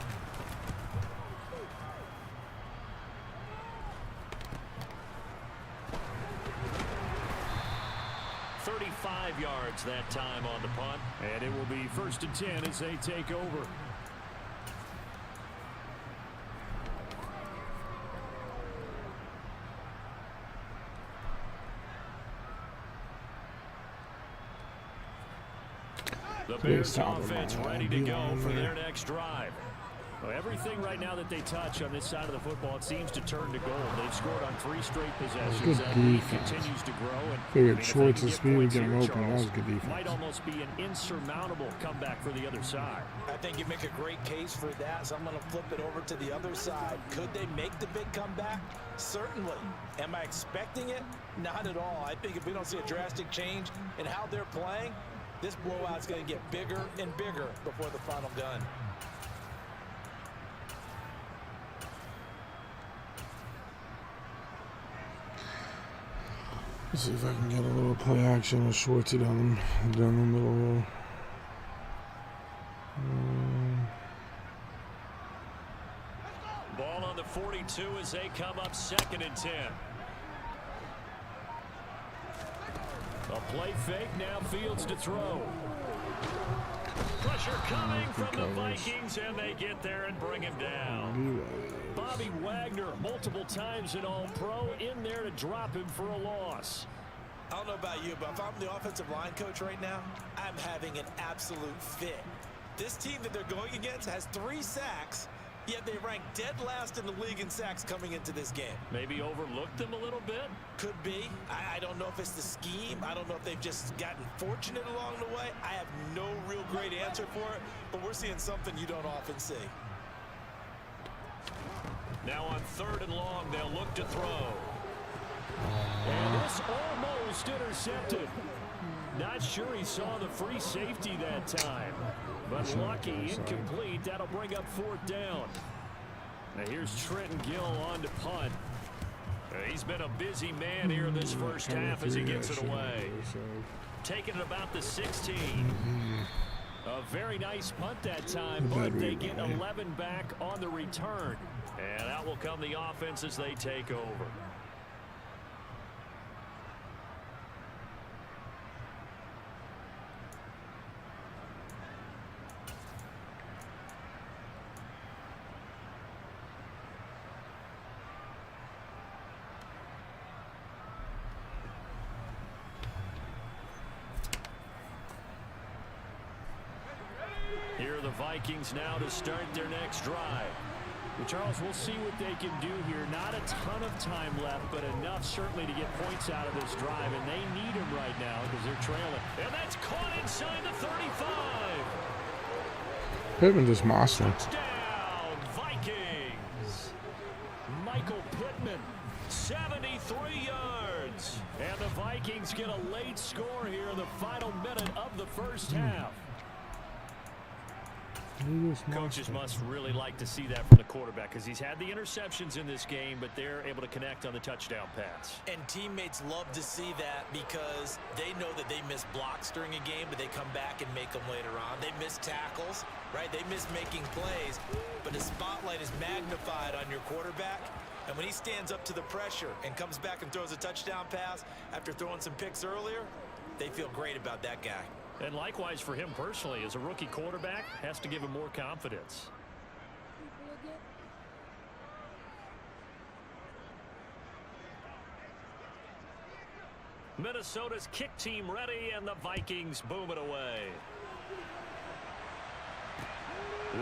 Speaker 1: 35 yards that time on the punt.
Speaker 5: And it will be 1st and 10 as they take over.
Speaker 1: The Bears offense ready to go for their next drive. Well, everything right now that they touch on this side of the football, it seems to turn to gold. They've scored on 3 straight possessions. That lead continues to grow. And
Speaker 2: figured Schwartz and speed would get him open. That was good defense.
Speaker 1: Might almost be an insurmountable comeback for the other side.
Speaker 4: I think you make a great case for that, so I'm going to flip it over to the other side. Could they make the big comeback? Certainly. Am I expecting it? Not at all. I think if we don't see a drastic change in how they're playing, this blowout's going to get bigger and bigger before the final gun.
Speaker 2: Let's see if I can get a little play action with Schwartzy down the middle.
Speaker 1: Ball on the 42 as they come up 2nd and 10. A play fake, now Fields to throw. Pressure coming from the Vikings, and they get there and bring him down. Bobby Wagner, multiple times an All-Pro, in there to drop him for a loss.
Speaker 3: I don't know about you, but if I'm the offensive line coach right now, I'm having an absolute fit. This team that they're going against has 3 sacks, yet they rank dead last in the league in sacks coming into this game.
Speaker 1: Maybe overlooked them a little bit?
Speaker 3: Could be. I don't know if it's the scheme. I don't know if they've just gotten fortunate along the way. I have no real great answer for it, but we're seeing something you don't often see.
Speaker 1: Now on 3rd and long, they'll look to throw. And this almost intercepted. Not sure he saw the free safety that time. But lucky, incomplete. That'll bring up 4th down. Now here's Trenton Gill on to punt. He's been a busy man here in this first half as he gets it away. Taking it about the 16. A very nice punt that time, but they get 11 back on the return. And out will come the offense as they take over. Here are the Vikings now to start their next drive.
Speaker 5: Well, Charles, we'll see what they can do here. Not a ton of time left, but enough certainly to get points out of this drive, and they need them right now because they're trailing.
Speaker 1: And that's caught inside the 35.
Speaker 2: Pittman just monster.
Speaker 1: Touchdown, Vikings. Michael Pittman, 73 yards. And the Vikings get a late score here in the final minute of the first half. Coaches must really like to see that from the quarterback because he's had the interceptions in this game, but they're able to connect on the touchdown pass.
Speaker 3: And teammates love to see that because they know that they miss blocks during a game, but they come back and make them later on. They miss tackles, right? They miss making plays, but the spotlight is magnified on your quarterback. And when he stands up to the pressure and comes back and throws a touchdown pass after throwing some picks earlier, they feel great about that guy.
Speaker 1: And likewise for him personally, as a rookie quarterback, has to give him more confidence. Minnesota's kick team ready, and the Vikings boom it away.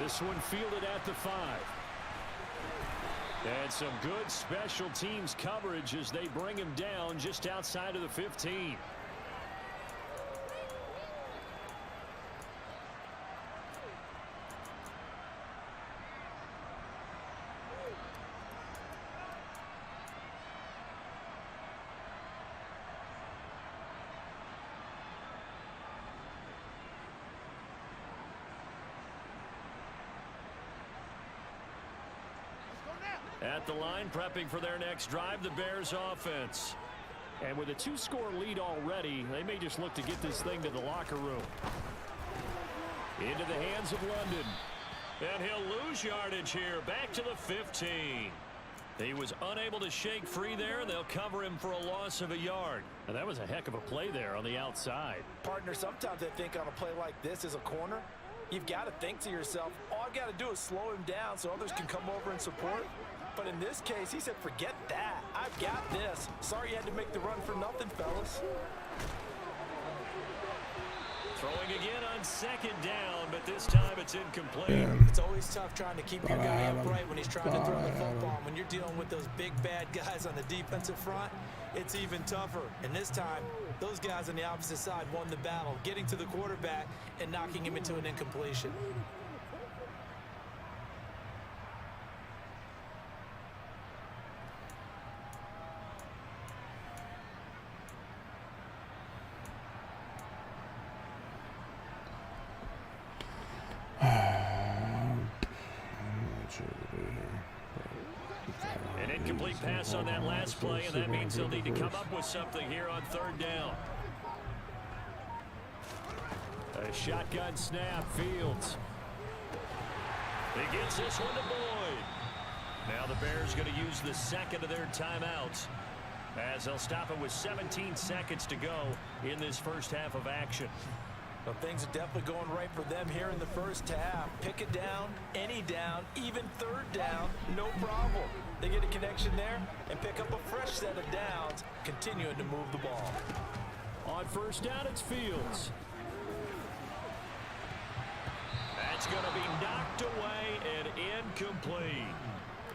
Speaker 1: This one fielded at the 5. And some good special teams coverage as they bring him down just outside of the 15. At the line, prepping for their next drive, the Bears offense.
Speaker 5: And with a 2-score lead already, they may just look to get this thing to the locker room.
Speaker 1: Into the hands of London. And he'll lose yardage here, back to the 15. He was unable to shake free there. They'll cover him for a loss of a yard.
Speaker 5: And that was a heck of a play there on the outside.
Speaker 4: Partner, sometimes I think on a play like this as a corner, you've got to think to yourself, all I've got to do is slow him down so others can come over and support. But in this case, he said, forget that. I've got this. Sorry you had to make the run for nothing, fellas.
Speaker 1: Throwing again on 2nd down, but this time it's incomplete.
Speaker 3: It's always tough trying to keep your guy upright when he's trying to throw the football. When you're dealing with those big, bad guys on the defensive front, it's even tougher. And this time, those guys on the opposite side won the battle, getting to the quarterback and knocking him into an incompletion.
Speaker 1: An incomplete pass on that last play, and that means they'll need to come up with something here on 3rd down. A shotgun snap, Fields. He gets this one to Boyd. Now the Bears going to use the 2nd of their timeouts as they'll stop it with 17 seconds to go in this first half of action.
Speaker 3: Well, things are definitely going right for them here in the first half. Pick it down, any down, even 3rd down, no problem. They get a connection there and pick up a fresh set of downs, continuing to move the ball.
Speaker 1: On 1st down, it's Fields. That's going to be knocked away and incomplete.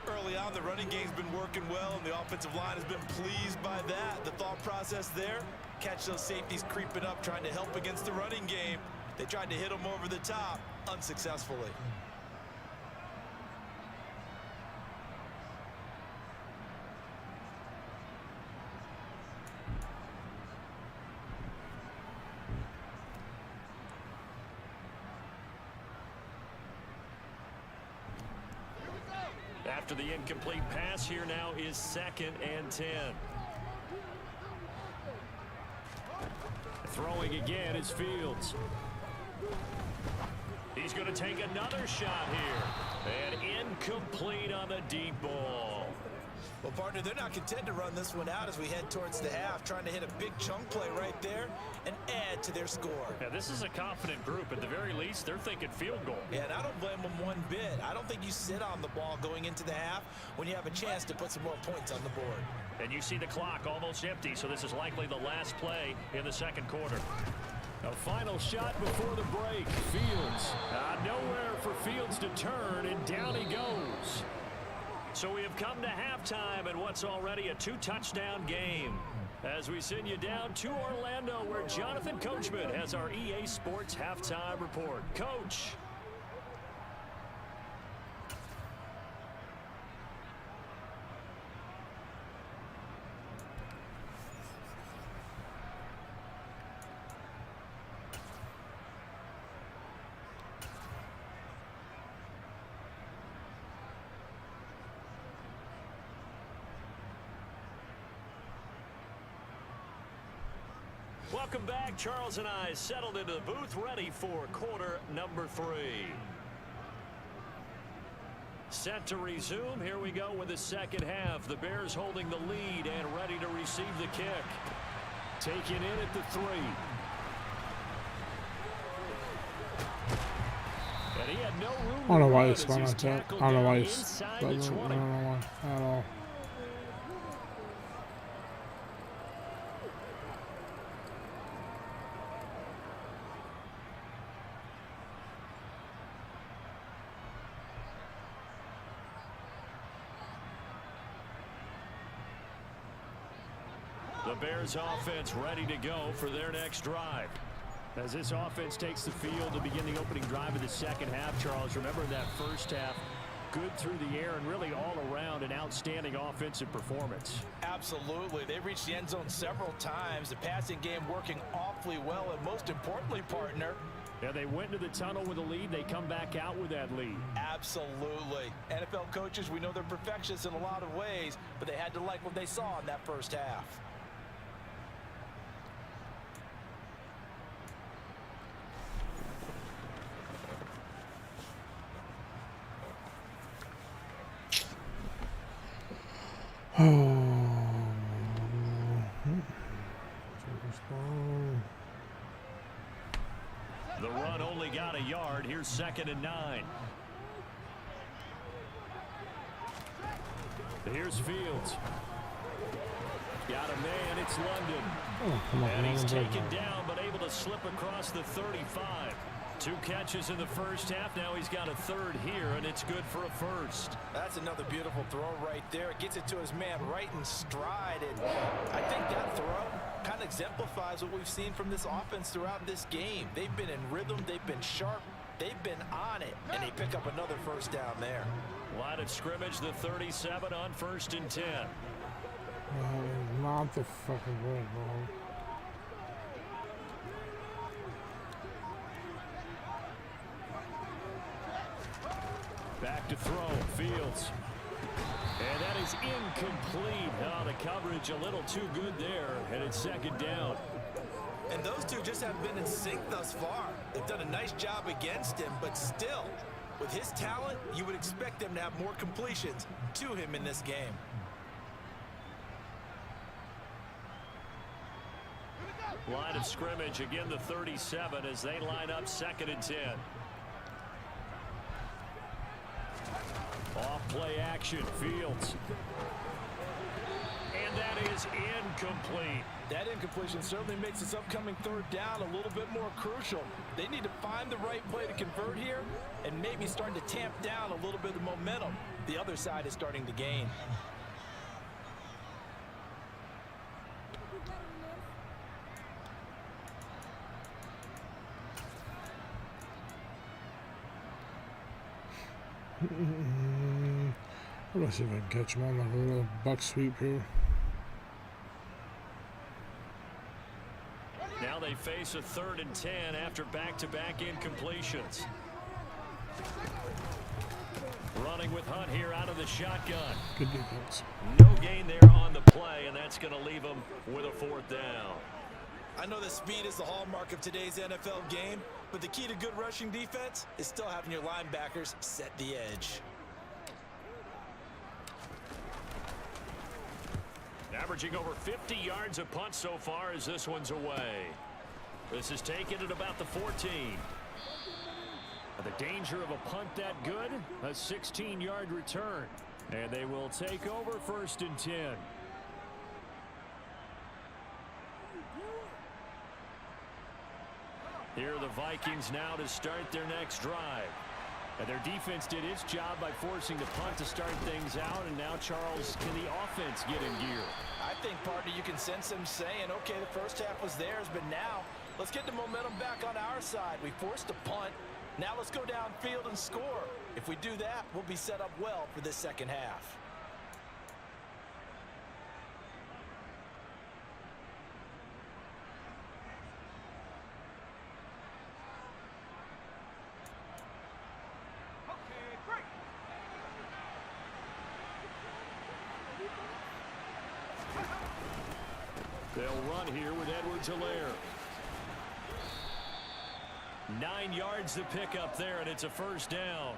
Speaker 3: Early on, the running game's been working well, and the offensive line has been pleased by that. The thought process there, catch those safeties creeping up, trying to help against the running game. They tried to hit them over the top, unsuccessfully.
Speaker 1: After the incomplete pass, here now is 2nd and 10. Throwing again is Fields. He's going to take another shot here. And incomplete on the deep ball.
Speaker 3: Well, partner, they're not content to run this one out as we head towards the half, trying to hit a big chunk play right there and add to their score.
Speaker 1: Yeah, this is a confident group. At the very least, they're thinking field goal.
Speaker 3: Yeah, and I don't blame them one bit. I don't think you sit on the ball going into the half when you have a chance to put some more points on the board.
Speaker 1: And you see the clock almost empty, so this is likely the last play in the 2nd quarter. A final shot before the break. Fields. Nowhere for Fields to turn, and down he goes. So we have come to halftime in what's already a 2-touchdown game. As we send you down to Orlando, where Jonathan Coachman has our EA Sports halftime report. Coach. Welcome back. Charles and I settled into the booth, ready for quarter number 3. Set to resume. Here we go with the 2nd half. The Bears holding the lead and ready to receive the kick. Taken in at the 3. And he had no room.
Speaker 2: I don't know why it's spun like that. I don't know why it's. I don't know why at all.
Speaker 1: The Bears offense ready to go for their next drive. As this offense takes the field to begin the opening drive of the 2nd half, Charles, remember that first half, good through the air and really all around an outstanding offensive performance.
Speaker 4: Absolutely. They reached the end zone several times. The passing game working awfully well, and most importantly, partner,
Speaker 1: yeah, they went to the tunnel with a lead. They come back out with that lead.
Speaker 4: Absolutely. NFL coaches, we know they're perfectionists in a lot of ways, but they had to like what they saw in that first half.
Speaker 1: The run only got a yard. Here's 2nd and 9. Here's Fields. Got a man. It's London. And he's taken down, but able to slip across the 35. 2 catches in the first half. Now he's got a 3rd here, and it's good for a 1st.
Speaker 3: That's another beautiful throw right there. It gets it to his man right in stride. And I think that throw kind of exemplifies what we've seen from this offense throughout this game. They've been in rhythm. They've been sharp. They've been on it. And they pick up another 1st down there.
Speaker 1: Line of scrimmage, the 37 on 1st and 10.
Speaker 2: Not the fucking ball, bro.
Speaker 1: Back to throw. Fields. And that is incomplete. Oh, the coverage a little too good there. And it's 2nd down.
Speaker 3: And those two just haven't been in sync thus far. They've done a nice job against him, but still, with his talent, you would expect them to have more completions to him in this game.
Speaker 1: Line of scrimmage, again the 37 as they line up 2nd and 10. Off play action, Fields. And that is incomplete.
Speaker 4: That incompletion certainly makes this upcoming 3rd down a little bit more crucial. They need to find the right play to convert here and maybe starting to tamp down a little bit of the momentum. The other side is starting to gain.
Speaker 2: Let's see if I can catch him on like a little buck sweep here.
Speaker 1: Now they face a 3rd and 10 after back-to-back incompletions. Running with Hunt here out of the shotgun.
Speaker 2: Good defense.
Speaker 1: No gain there on the play, and that's going to leave him with a 4th down.
Speaker 3: I know that speed is the hallmark of today's NFL game, but the key to good rushing defense is still having your linebackers set the edge.
Speaker 1: Averaging over 50 yards a punt so far as this one's away. This is taken at about the 14. The danger of a punt that good, a 16-yard return. And they will take over 1st and 10. Here are the Vikings now to start their next drive. And their defense did its job by forcing the punt to start things out. And now, Charles, can the offense get in gear?
Speaker 4: I think, partner, you can sense them saying, okay, the first half was theirs, but now let's get the momentum back on our side. We forced a punt. Now let's go downfield and score. If we do that, we'll be set up well for this second half.
Speaker 1: They'll run here with Edwards-Helaire. 9 yards to pick up there, and it's a 1st down.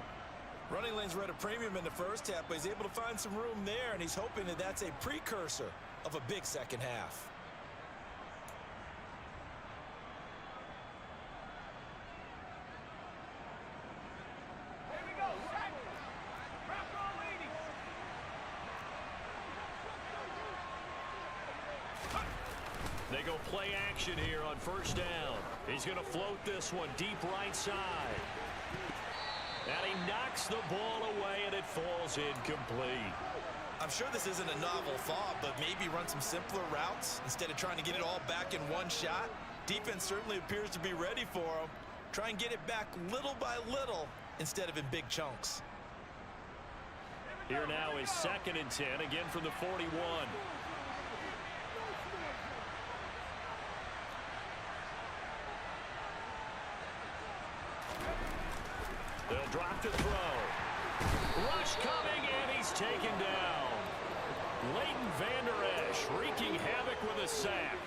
Speaker 3: Running lanes were at a premium in the first half, but he's able to find some room there, and he's hoping that that's a precursor of a big second half.
Speaker 1: They go play action here on 1st down. He's going to float this one deep right side. And he knocks the ball away, and it falls incomplete.
Speaker 3: I'm sure this isn't a novel thought, but maybe run some simpler routes instead of trying to get it all back in one shot. Defense certainly appears to be ready for him. Try and get it back little by little instead of in big chunks.
Speaker 1: Here now is 2nd and 10, again from the 41. They'll drop to throw. Rush coming, and he's taken down. Leighton Vander Esch wreaking havoc with a sack.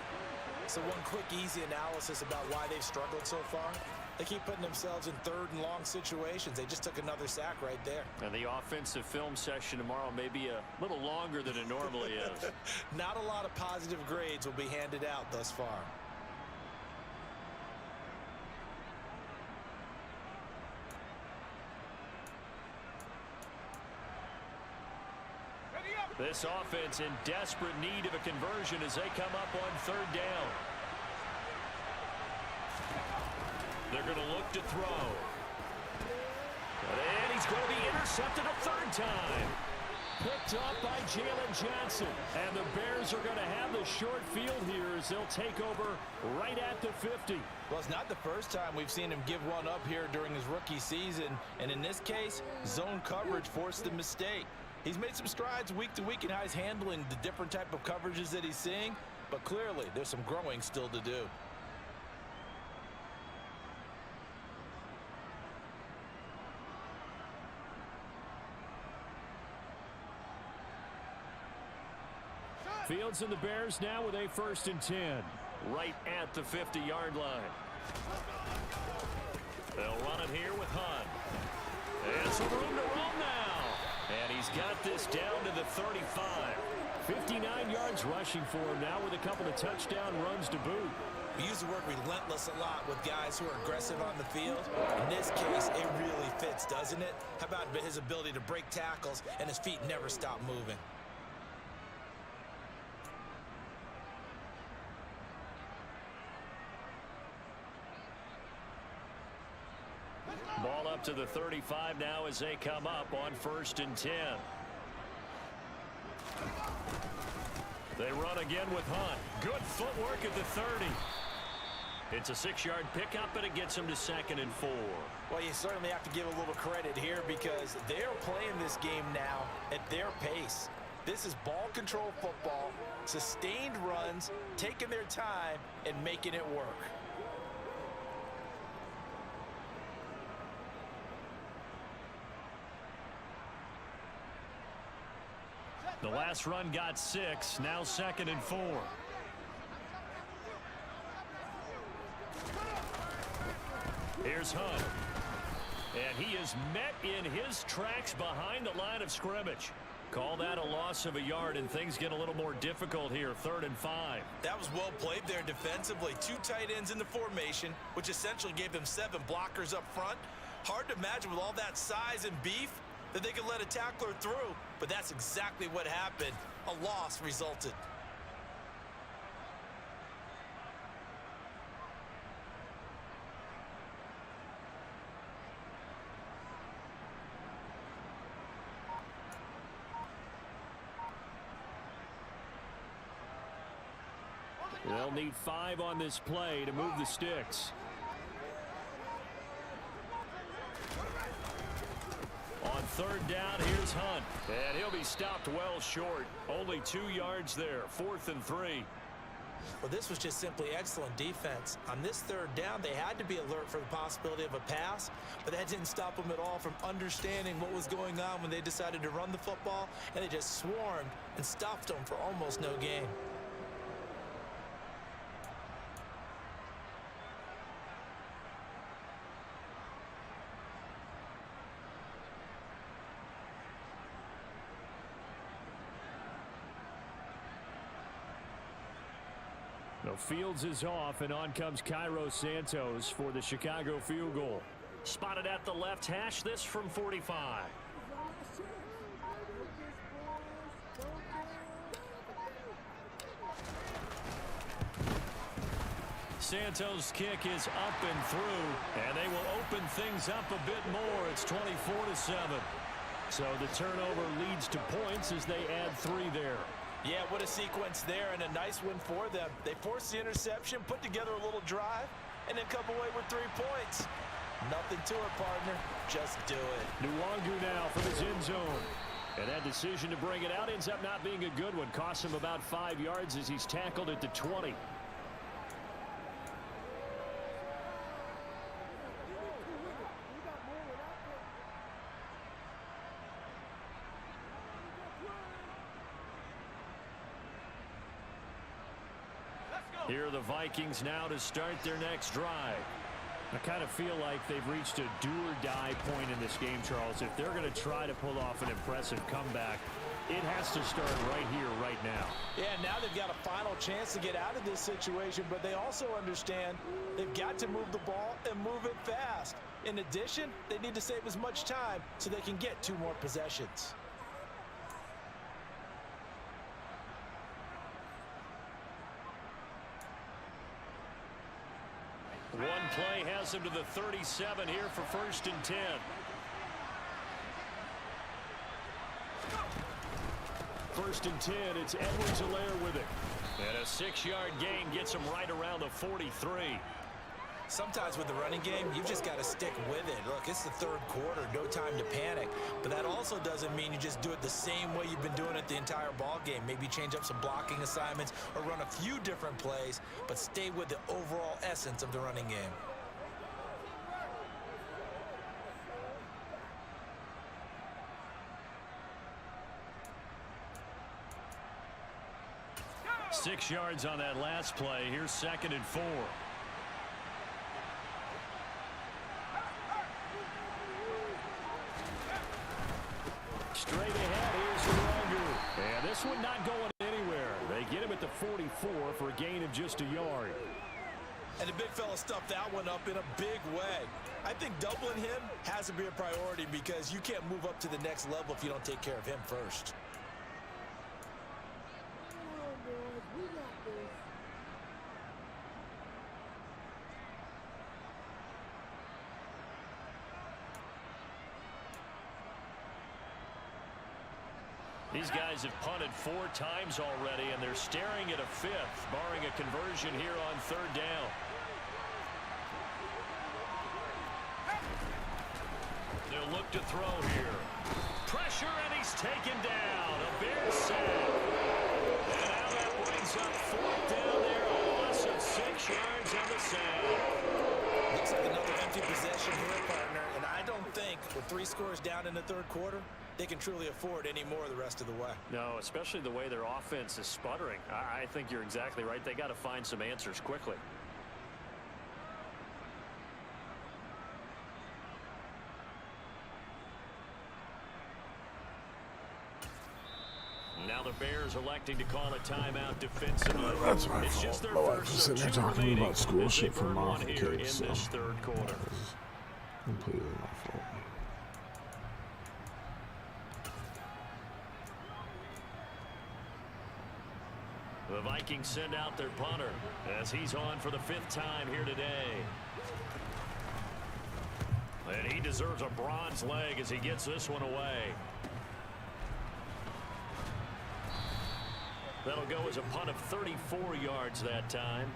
Speaker 3: So one quick, easy analysis about why they've struggled so far. They keep putting themselves in 3rd and long situations. They just took another sack right there.
Speaker 1: And the offensive film session tomorrow may be a little longer than it normally is.
Speaker 3: Not a lot of positive grades will be handed out thus far.
Speaker 1: This offense in desperate need of a conversion as they come up on 3rd down. They're going to look to throw. And he's going to be intercepted a 3rd time. Picked up by Jalen Johnson. And the Bears are going to have the short field here as they'll take over right at the 50.
Speaker 4: Well, it's not the first time we've seen him give one up here during his rookie season. And in this case, zone coverage forced the mistake. He's made some strides week to week in how he's handling the different type of coverages that he's seeing, but clearly there's some growing still to do.
Speaker 1: Fields and the Bears now with a 1st and 10, right at the 50-yard line. They'll run it here with Hunt. And some room to roam now. And he's got this down to the 35. 59 yards rushing for him now with a couple of touchdown runs to boot.
Speaker 3: We use the word relentless a lot with guys who are aggressive on the field. In this case, it really fits, doesn't it? How about his ability to break tackles and his feet never stop moving?
Speaker 1: Ball up to the 35 now as they come up on 1st and 10. They run again with Hunt. Good footwork at the 30. It's a 6-yard pickup, and it gets them to 2nd and 4.
Speaker 4: Well, you certainly have to give a little credit here because they're playing this game now at their pace. This is ball control football, sustained runs, taking their time, and making it work.
Speaker 1: The last run got 6. Now 2nd and 4. Here's Hunt. And he is met in his tracks behind the line of scrimmage. Call that a loss of a yard, and things get a little more difficult here. 3rd and 5.
Speaker 3: That was well played there defensively. 2 tight ends in the formation, which essentially gave them 7 blockers up front. Hard to imagine with all that size and beef that they could let a tackler through, but that's exactly what happened. A loss resulted.
Speaker 1: They'll need 5 on this play to move the sticks. On 3rd down, here's Hunt. And he'll be stopped well short. Only 2 yards there. 4th and 3.
Speaker 3: Well, this was just simply excellent defense. On this 3rd down, they had to be alert for the possibility of a pass, but that didn't stop them at all from understanding what was going on when they decided to run the football, and they just swarmed and stuffed them for almost no gain.
Speaker 1: Fields is off, and on comes Cairo Santos for the Chicago field goal. Spotted at the left hash, this from 45. Santos' kick is up and through, and they will open things up a bit more. It's 24-7. So the turnover leads to points as they add 3 there.
Speaker 3: Yeah, what a sequence there, and a nice win for them. They forced the interception, put together a little drive, and then come away with 3 points. Nothing to it, partner. Just do it.
Speaker 1: Nwangu now from his end zone. And that decision to bring it out ends up not being a good one. Costs him about 5 yards as he's tackled at the 20. Here are the Vikings now to start their next drive. I kind of feel like they've reached a do-or-die point in this game, Charles. If they're going to try to pull off an impressive comeback, it has to start right here, right now.
Speaker 3: Yeah, now they've got a final chance to get out of this situation, but they also understand they've got to move the ball and move it fast. In addition, they need to save as much time so they can get 2 more possessions.
Speaker 1: One play has him to the 37 here for 1st and 10. First and 10, it's Edwards-Helaire with it. And a 6-yard gain gets him right around the 43.
Speaker 3: Sometimes with the running game, you've just got to stick with it. Look, it's the 3rd quarter, no time to panic. But that also doesn't mean you just do it the same way you've been doing it the entire ball game. Maybe change up some blocking assignments or run a few different plays, but stay with the overall essence of the running game.
Speaker 1: Six yards on that last play. Here's 2nd and 4. Straight ahead, here's Nwangu. And this one not going anywhere. They get him at the 44 for a gain of just a yard.
Speaker 3: And the big fella stuffed that one up in a big way. I think doubling him has to be a priority because you can't move up to the next level if you don't take care of him first.
Speaker 1: These guys have punted 4 times already, and they're staring at a 5th, barring a conversion here on 3rd down. They'll look to throw here. Pressure, and he's taken down. A Bears sack. And now that brings up 4th down there. A loss of 6 yards on the sack.
Speaker 3: Looks like another empty possession here, partner. And I don't think with 3 scores down in the 3rd quarter, they can truly afford any more the rest of the way.
Speaker 1: No, especially the way their offense is sputtering. I think you're exactly right. They got to find some answers quickly. Now the Bears electing to call a timeout defensively.
Speaker 2: That's my
Speaker 1: it's
Speaker 2: fault.
Speaker 1: just their
Speaker 2: My wife
Speaker 1: first
Speaker 2: was sitting there talking to me about school shit for mom and kids, so
Speaker 1: this third quarter.
Speaker 2: Completely my fault.
Speaker 1: The Vikings send out their punter as he's on for the 5th time here today. And he deserves a bronze leg as he gets this one away. That'll go as a punt of 34 yards that time.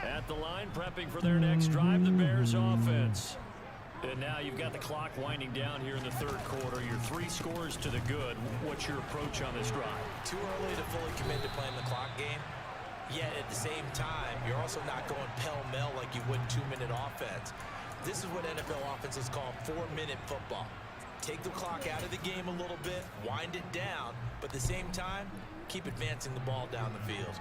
Speaker 1: At the line, prepping for their next drive, the Bears offense. And now you've got the clock winding down here in the third quarter. Your 3 scores to the good. What's your approach on this drive?
Speaker 3: Too early to fully commit to playing the clock game. Yet at the same time, you're also not going pell-mell like you would 2-minute offense. This is what NFL offenses call 4-minute football. Take the clock out of the game a little bit, wind it down, but at the same time, keep advancing the ball down the field.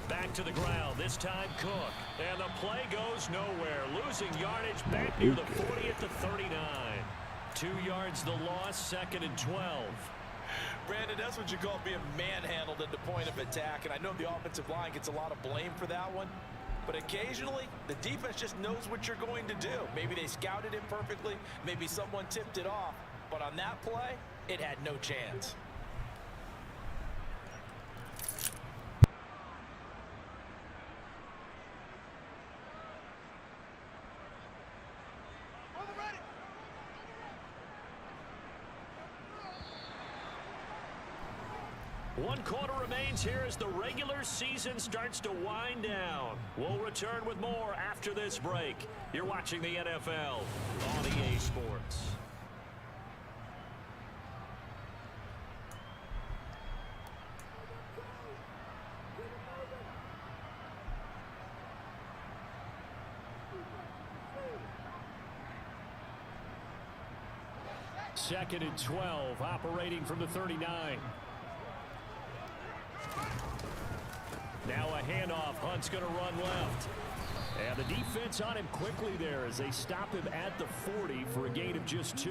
Speaker 1: Back to the ground, this time Cook. And the play goes nowhere. Losing yardage back near the 40 at the 39. 2 yards the loss, 2nd and 12.
Speaker 4: Brandon, that's what you call being manhandled at the point of attack. And I know the offensive line gets a lot of blame for that one. But occasionally, the defense just knows what you're going to do. Maybe they scouted it perfectly. Maybe someone tipped it off. But on that play, it had no chance.
Speaker 1: One quarter remains here as the regular season starts to wind down. We'll return with more after this break. You're watching the NFL on EA Sports. Second and 12, operating from the 39. Now a handoff. Hunt's going to run left. And the defense on him quickly there as they stop him at the 40 for a gain of just 2.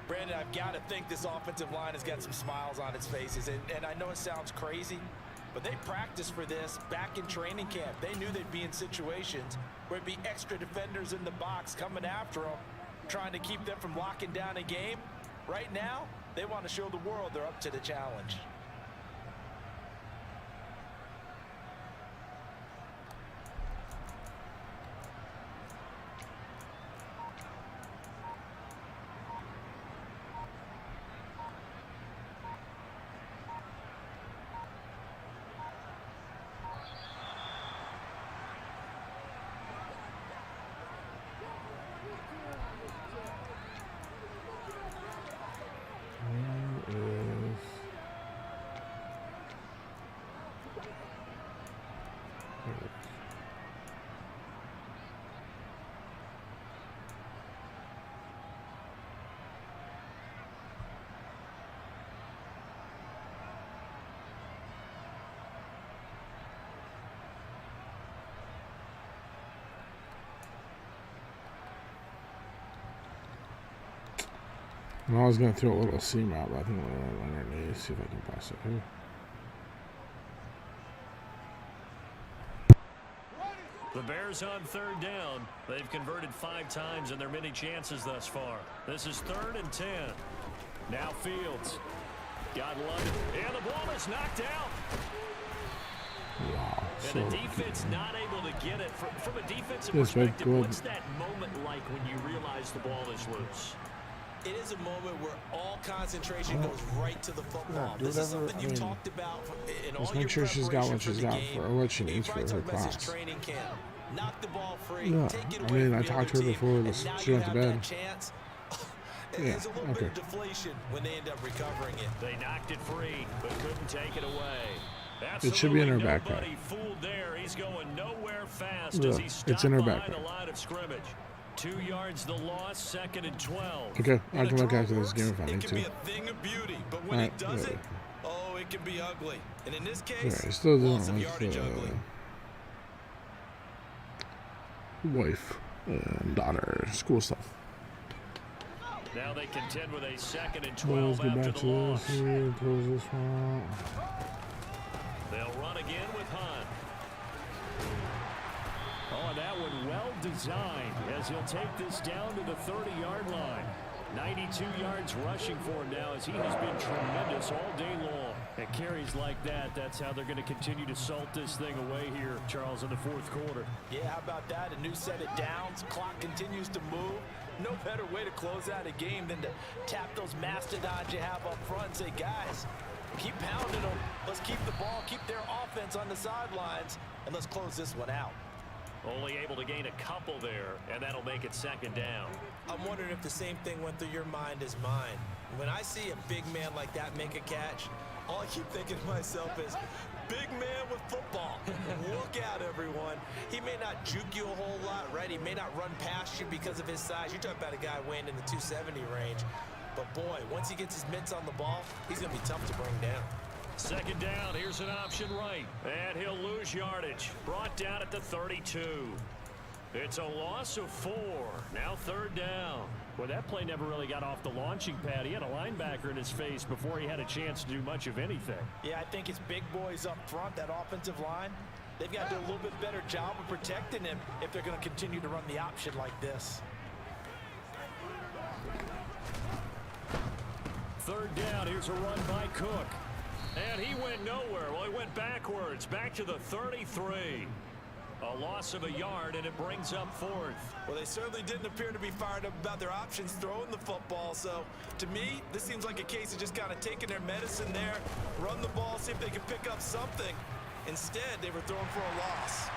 Speaker 4: Brandon, I've got to think this offensive line has got some smiles on its faces. And I know it sounds crazy, but they practiced for this back in training camp. They knew they'd be in situations where it'd be extra defenders in the box coming after them, trying to keep them from locking down a game. Right now, they want to show the world they're up to the challenge.
Speaker 2: I was going to throw a little seam out, but I think I'm going to run underneath, see if I can pass it here.
Speaker 1: The Bears on 3rd down. They've converted 5 times in their many chances thus far. This is 3rd and 10. Now Fields. Got London. And the ball is knocked out.
Speaker 2: Wow. So,
Speaker 1: and the defense not able to get it. From a defensive perspective, what's that moment like when you realize the ball is loose?
Speaker 3: It is a moment where all concentration goes right to the football. This is something you talked about in all your
Speaker 2: make sure she's got what she's got for what she needs for her class.
Speaker 3: Training camp. Knock the ball free.
Speaker 2: Yeah,
Speaker 3: Take it
Speaker 2: I
Speaker 3: away
Speaker 2: mean,
Speaker 3: from
Speaker 2: I
Speaker 3: the
Speaker 2: talked to
Speaker 3: other
Speaker 2: her
Speaker 3: team,
Speaker 2: before
Speaker 3: and now
Speaker 2: she went to
Speaker 3: you have
Speaker 2: bed.
Speaker 3: that chance.
Speaker 2: Yeah,
Speaker 3: There's a little bit of deflation when they end up recovering it.
Speaker 1: They knocked it free, but couldn't take it away.
Speaker 2: It should be in her backpack.
Speaker 1: Fooled there. He's going nowhere fast
Speaker 2: Yeah,
Speaker 1: as he
Speaker 2: it's in her
Speaker 1: behind
Speaker 2: backpack.
Speaker 1: the line of scrimmage. 2 yards the loss, 2nd and 12.
Speaker 2: Okay, I can look after this game if I need
Speaker 3: It
Speaker 2: to.
Speaker 3: can be a thing of beauty, but when it doesn't, oh, it can be ugly. And in this case,
Speaker 2: yeah, still doing
Speaker 3: loss of yardage ugly.
Speaker 2: Wife and daughter school stuff.
Speaker 1: Now they contend with a 2nd and
Speaker 2: Well,
Speaker 1: 12
Speaker 2: let's get
Speaker 1: after
Speaker 2: back
Speaker 1: the
Speaker 2: to
Speaker 1: loss.
Speaker 2: this here. Close this one out.
Speaker 1: They'll run again with Hunt. Oh, and that one well designed as he'll take this down to the 30-yard line. 92 yards rushing for him now as he has been tremendous all day long. At carries like that, that's how they're going to continue to salt this thing away here, Charles, in the 4th quarter.
Speaker 4: Yeah, how about that? A new set of downs. Clock continues to move. No better way to close out a game than to tap those mastodons you have up front and say, guys, keep pounding them. Let's keep the ball, keep their offense on the sidelines, and let's close this one out.
Speaker 1: Only able to gain a couple there, and that'll make it 2nd down.
Speaker 3: I'm wondering if the same thing went through your mind as mine. When I see a big man like that make a catch, all I keep thinking to myself is, big man with football. Look out, everyone. He may not juke you a whole lot, right? He may not run past you because of his size. You're talking about a guy weighing in the 270 range. But, boy, once he gets his mitts on the ball, he's going to be tough to bring down.
Speaker 1: 2nd down, here's an option right. And he'll lose yardage. Brought down at the 32. It's a loss of 4. Now 3rd down.
Speaker 5: Well, that play never really got off the launching pad. He had a linebacker in his face before he had a chance to do much of anything.
Speaker 4: Yeah, I think it's big boys up front, that offensive line. They've got to do a little bit better job of protecting him if they're going to continue to run the option like this.
Speaker 1: 3rd down, here's a run by Cook. And he went nowhere. Well, he went backwards, back to the 33. A loss of a yard, and it brings up 4th.
Speaker 3: Well, they certainly didn't appear to be fired up about their options throwing the football. So, to me, this seems like a case of just kind of taking their medicine there, run the ball, see if they can pick up something. Instead, they were throwing for a loss.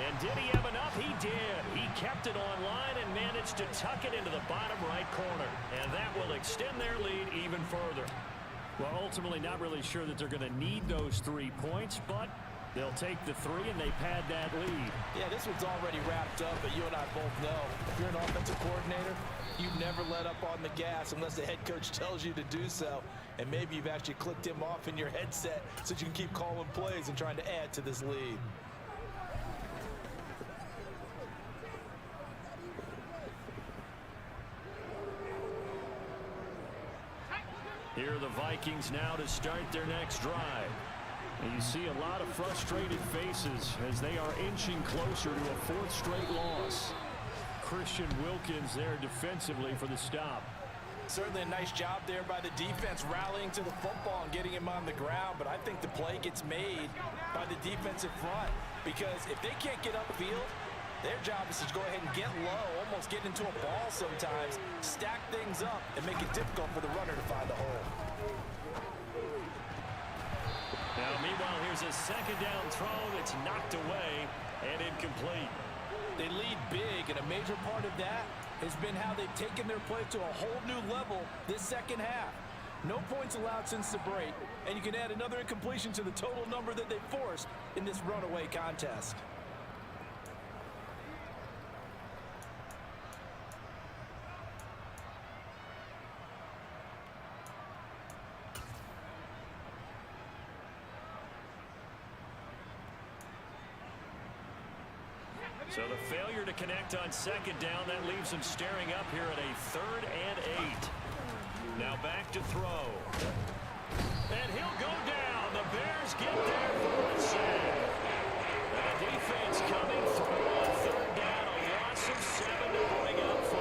Speaker 1: And did he have enough? He did. He kept it online and managed to tuck it into the bottom right corner. And that will extend their lead even further.
Speaker 5: Well, ultimately not really sure that they're going to need those 3 points, but they'll take the 3 and they pad that lead.
Speaker 4: Yeah, this one's already wrapped up, but you and I both know if you're an offensive coordinator, you never let up on the gas unless the head coach tells you to do so. And maybe you've actually clicked him off in your headset so that you can keep calling plays and trying to add to this lead.
Speaker 1: Here are the Vikings now to start their next drive.
Speaker 5: And you see a lot of frustrated faces as they are inching closer to a 4th straight loss. Christian Wilkins there defensively for the stop.
Speaker 4: Certainly a nice job there by the defense rallying to the football and getting him on the ground, but I think the play gets made by the defensive front because if they can't get upfield, their job is to go ahead and get low, almost get into a ball sometimes, stack things up, and make it difficult for the runner to find a hole.
Speaker 1: Now, meanwhile, here's a 2nd down throw that's knocked away and incomplete.
Speaker 4: They lead big, and a major part of that has been how they've taken their play to a whole new level this 2nd half. No points allowed since the break, and you can add another incompletion to the total number that they forced in this runaway contest.
Speaker 1: So the failure to connect on 2nd down, that leaves them staring up here at a 3rd and 8. Now back to throw. And he'll go down. The Bears get there for a save. And the defense coming through on 3rd down. A loss of 7 to bring up 4.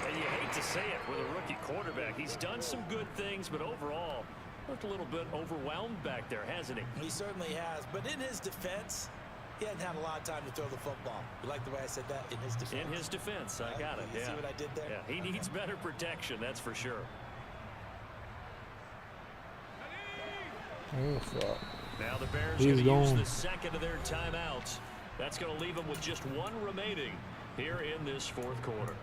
Speaker 1: And you hate to say it with a rookie quarterback. He's done some good things, but overall, Looked a little bit overwhelmed back there, hasn't he?
Speaker 3: He certainly has. But in his defense, he hasn't had a lot of time to throw the football. You like the way I said that? In his defense.
Speaker 1: In his defense, I got it.
Speaker 3: You see what I did there?
Speaker 1: Yeah, he needs better protection, that's for sure. Now the Bears going to use the second of their timeouts. That's going to leave them with just one remaining here in this fourth quarter.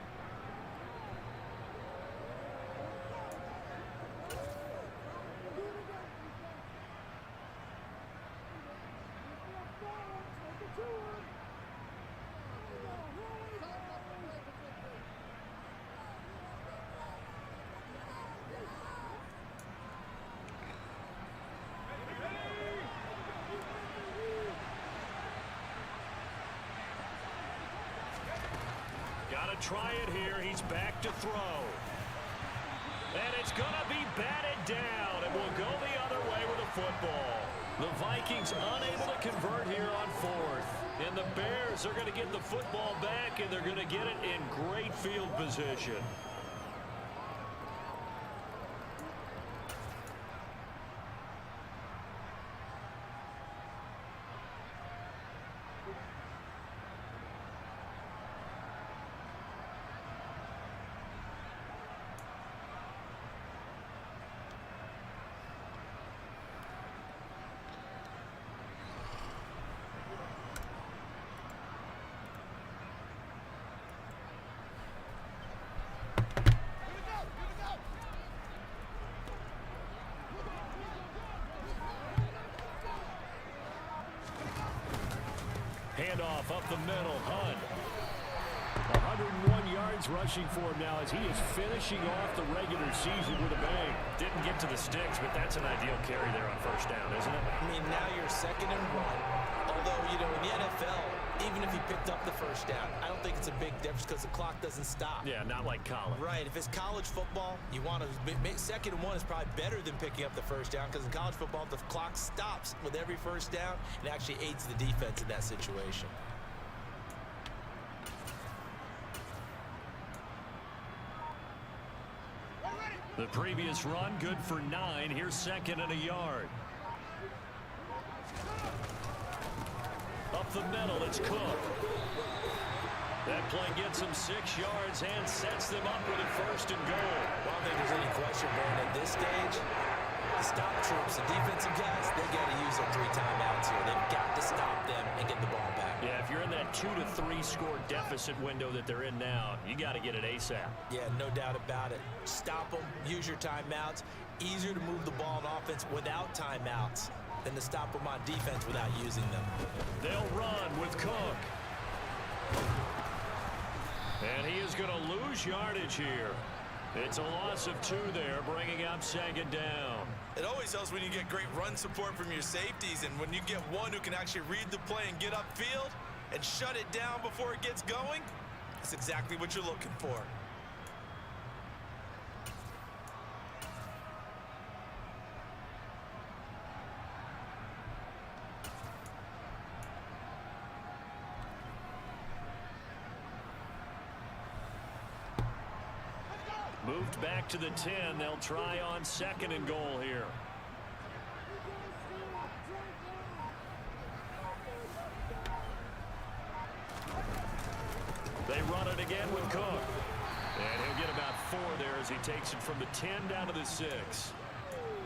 Speaker 1: Try it here. He's back to throw. And it's going to be batted down. And will go the other way with the football. The Vikings unable to convert here on fourth. And the Bears are going to get the football back, and they're going to get it in great field position. Handoff up the middle. Hunt. 101 yards rushing for him now as he is finishing off the regular season with a bang. Didn't get to the sticks, but that's an ideal carry there on first down, isn't it?
Speaker 3: I mean, now you're 2nd and 1. Although, you know, in the NFL, even if he picked up the first down, I don't think it's a big difference because the clock doesn't stop.
Speaker 1: Yeah, not like college.
Speaker 3: Right. If it's college football, you want to make 2nd and 1 is probably better than picking up the first down because in college football, the clock stops with every first down and actually aids the defense in that situation.
Speaker 1: The previous run, good for 9. Here's 2nd and a yard. Up the middle, it's Cook. That play gets him 6 yards and sets them up with a 1st and goal.
Speaker 3: I don't think there's any question, Baron, at this stage. The stop troops, the defensive guys, they got to use their 3 timeouts here. They've got to stop them and get the ball back.
Speaker 1: Yeah, if you're in that 2 to 3 score deficit window that they're in now, you got to get it ASAP.
Speaker 3: Yeah, no doubt about it. Stop them, use your timeouts. Easier to move the ball on offense without timeouts than to stop them on defense without using them.
Speaker 1: They'll run with Cook. And he is going to lose yardage here. It's a loss of 2 there, bringing up 2nd down.
Speaker 6: It always helps when you get great run support from your safeties, and when you get one who can actually read the play and get upfield and shut it down before it gets going, that's exactly what you're looking for.
Speaker 1: Moved back to the 10. They'll try on 2nd and goal here. They run it again with Cook. And he'll get about 4 there as he takes it from the 10 down to the 6.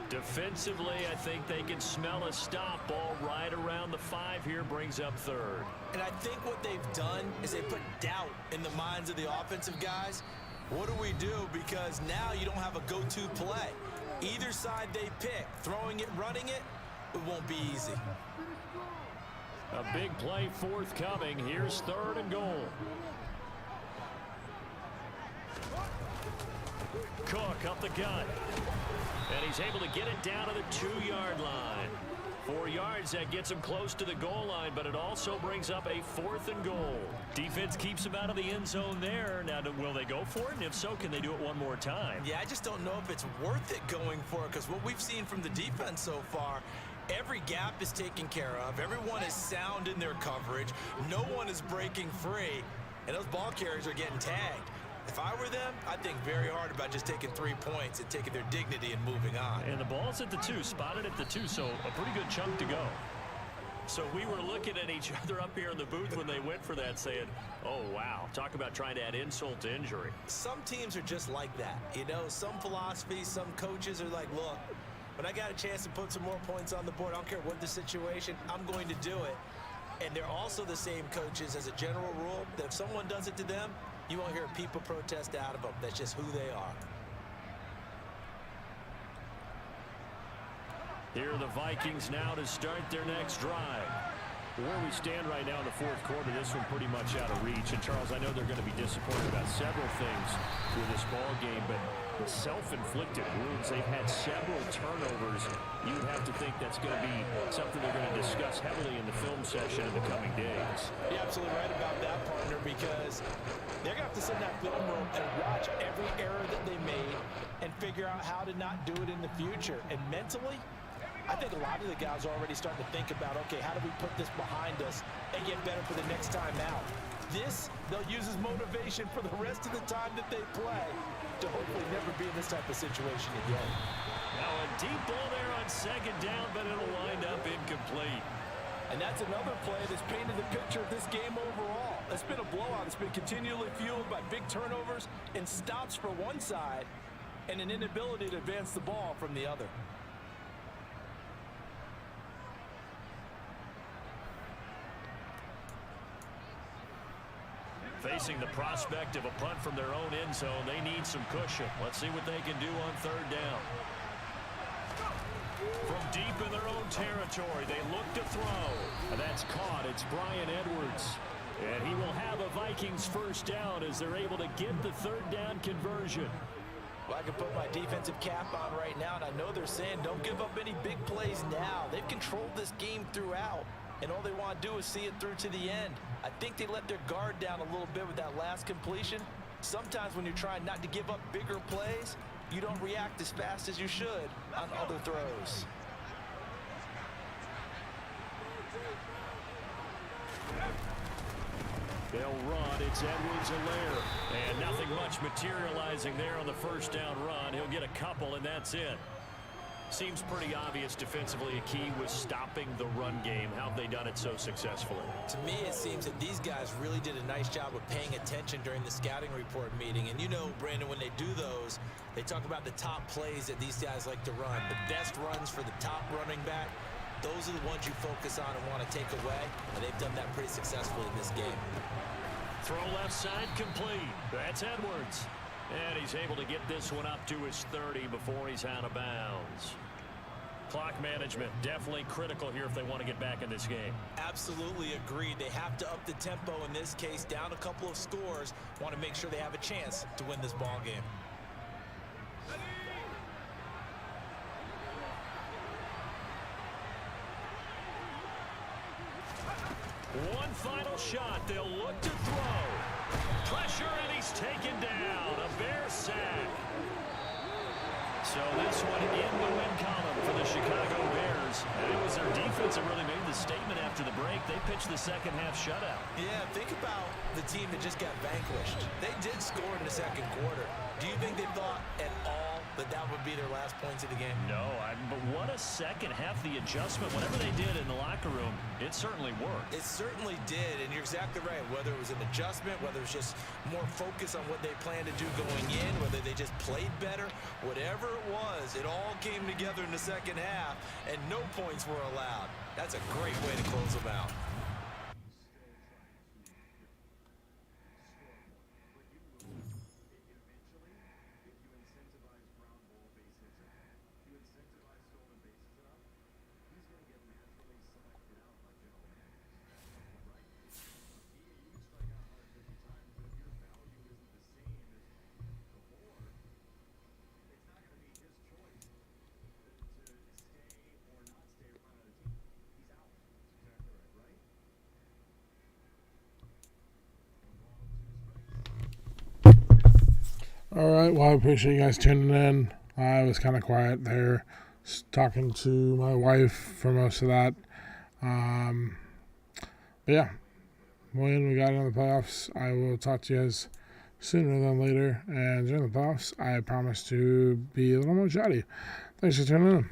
Speaker 1: Defensively, I think they can smell a stop. Ball right around the 5 here, brings up 3rd.
Speaker 3: And I think what they've done is they put doubt in the minds of the offensive guys. What do we do? Because now you don't have a go-to play. Either side they pick, throwing it, running it, it won't be easy.
Speaker 1: A big play forthcoming. Here's 3rd and goal. Cook up the gut. And he's able to get it down to the 2-yard line. 4 yards, that gets him close to the goal line, but it also brings up a 4th and goal. Defense keeps him out of the end zone there. Now, will they go for it? And if so, can they do it one more time?
Speaker 3: Yeah, I just don't know if it's worth it going for it, because what we've seen from the defense so far, every gap is taken care of. Everyone is sound in their coverage. No one is breaking free, and those ball carriers are getting tagged. If I were them, I'd think very hard about just taking 3 points and taking their dignity and moving on.
Speaker 1: And the ball's at the 2, spotted at the 2, so a pretty good chunk to go. So we were looking at each other up here in the booth when they went for that saying, oh, wow, talk about trying to add insult to injury.
Speaker 3: Some teams are just like that. You know, some philosophies, some coaches are like, look, when I got a chance to put some more points on the board, I don't care what the situation, I'm going to do it. And they're also the same coaches as a general rule that if someone does it to them, you won't hear people protest out of them. That's just who they are.
Speaker 1: Here are the Vikings now to start their next drive. Where we stand right now in the fourth quarter, this one pretty much out of reach. And, Charles, I know they're going to be disappointed about several things with this ball game, but the self-inflicted wounds, they've had several turnovers. You would have to think that's going to be something they're going to discuss heavily in the film session in the coming days.
Speaker 4: You're absolutely right about that, partner, because they're going to have to sit in that film room and watch every error that they made and figure out how to not do it in the future. And mentally, I think a lot of the guys are already starting to think about, okay, how do we put this behind us and get better for the next time out? This, they'll use as motivation for the rest of the time that they play to hopefully never be in this type of situation again.
Speaker 1: Now a deep ball there on second down, but it'll wind up incomplete.
Speaker 4: And that's another play that's painted the picture of this game overall. It's been a blowout. It's been continually fueled by big turnovers and stops for one side and an inability to advance the ball from the other.
Speaker 1: Facing the prospect of a punt from their own end zone, they need some cushion. Let's see what they can do on third down. From deep in their own territory, they look to throw. And that's caught. It's Bryan Edwards. And he will have a Vikings first down as they're able to get the third down conversion.
Speaker 3: Well, I can put my defensive cap on right now, and I know they're saying don't give up any big plays now. They've controlled this game throughout, and all they want to do is see it through to the end. I think they let their guard down a little bit with that last completion. Sometimes when you're trying not to give up bigger plays, you don't react as fast as you should on other throws.
Speaker 1: They'll run. It's Edwards-Helaire. And nothing much materializing there on the first down run. He'll get a couple, and that's it. Seems pretty obvious defensively a key was stopping the run game. How have they done it so successfully?
Speaker 3: To me, it seems that these guys really did a nice job of paying attention during the scouting report meeting. And you know, Brandon, when they do those, they talk about the top plays that these guys like to run. The best runs for the top running back, those are the ones you focus on and want to take away. And they've done that pretty successfully in this game.
Speaker 1: Throw left side complete. That's Edwards. And he's able to get this one up to his 30 before he's out of bounds. Clock management definitely critical here if they want to get back in this game.
Speaker 3: Absolutely agreed. They have to up the tempo in this case, down a couple of scores. Want to make sure they have a chance to win this ball game.
Speaker 1: One final shot. They'll look to throw. Pressure, and he's taken down. A Bear sack. So this one in the win column for the Chicago Bears. And it was their defense that really made the statement after the break. They pitched the second half shutout.
Speaker 3: Yeah, think about the team that just got vanquished. They did score in the second quarter. Do you think they thought at all that that would be their last points of the game?
Speaker 1: No, but what a second half. The adjustment, whatever they did in the locker room, it certainly worked.
Speaker 3: It certainly did, and you're exactly right. Whether it was an adjustment, whether it was just more focus on what they planned to do going in, whether they just played better, whatever it was, it all came together in the second half, and no points were allowed. That's a great way to close them out.
Speaker 2: All right, well, I appreciate you guys tuning in. I was kind of quiet there, talking to my wife for most of that. But yeah, when we got into the playoffs, I will talk to you guys sooner than later. And during the playoffs, I promise to be a little more chatty. Thanks for tuning in.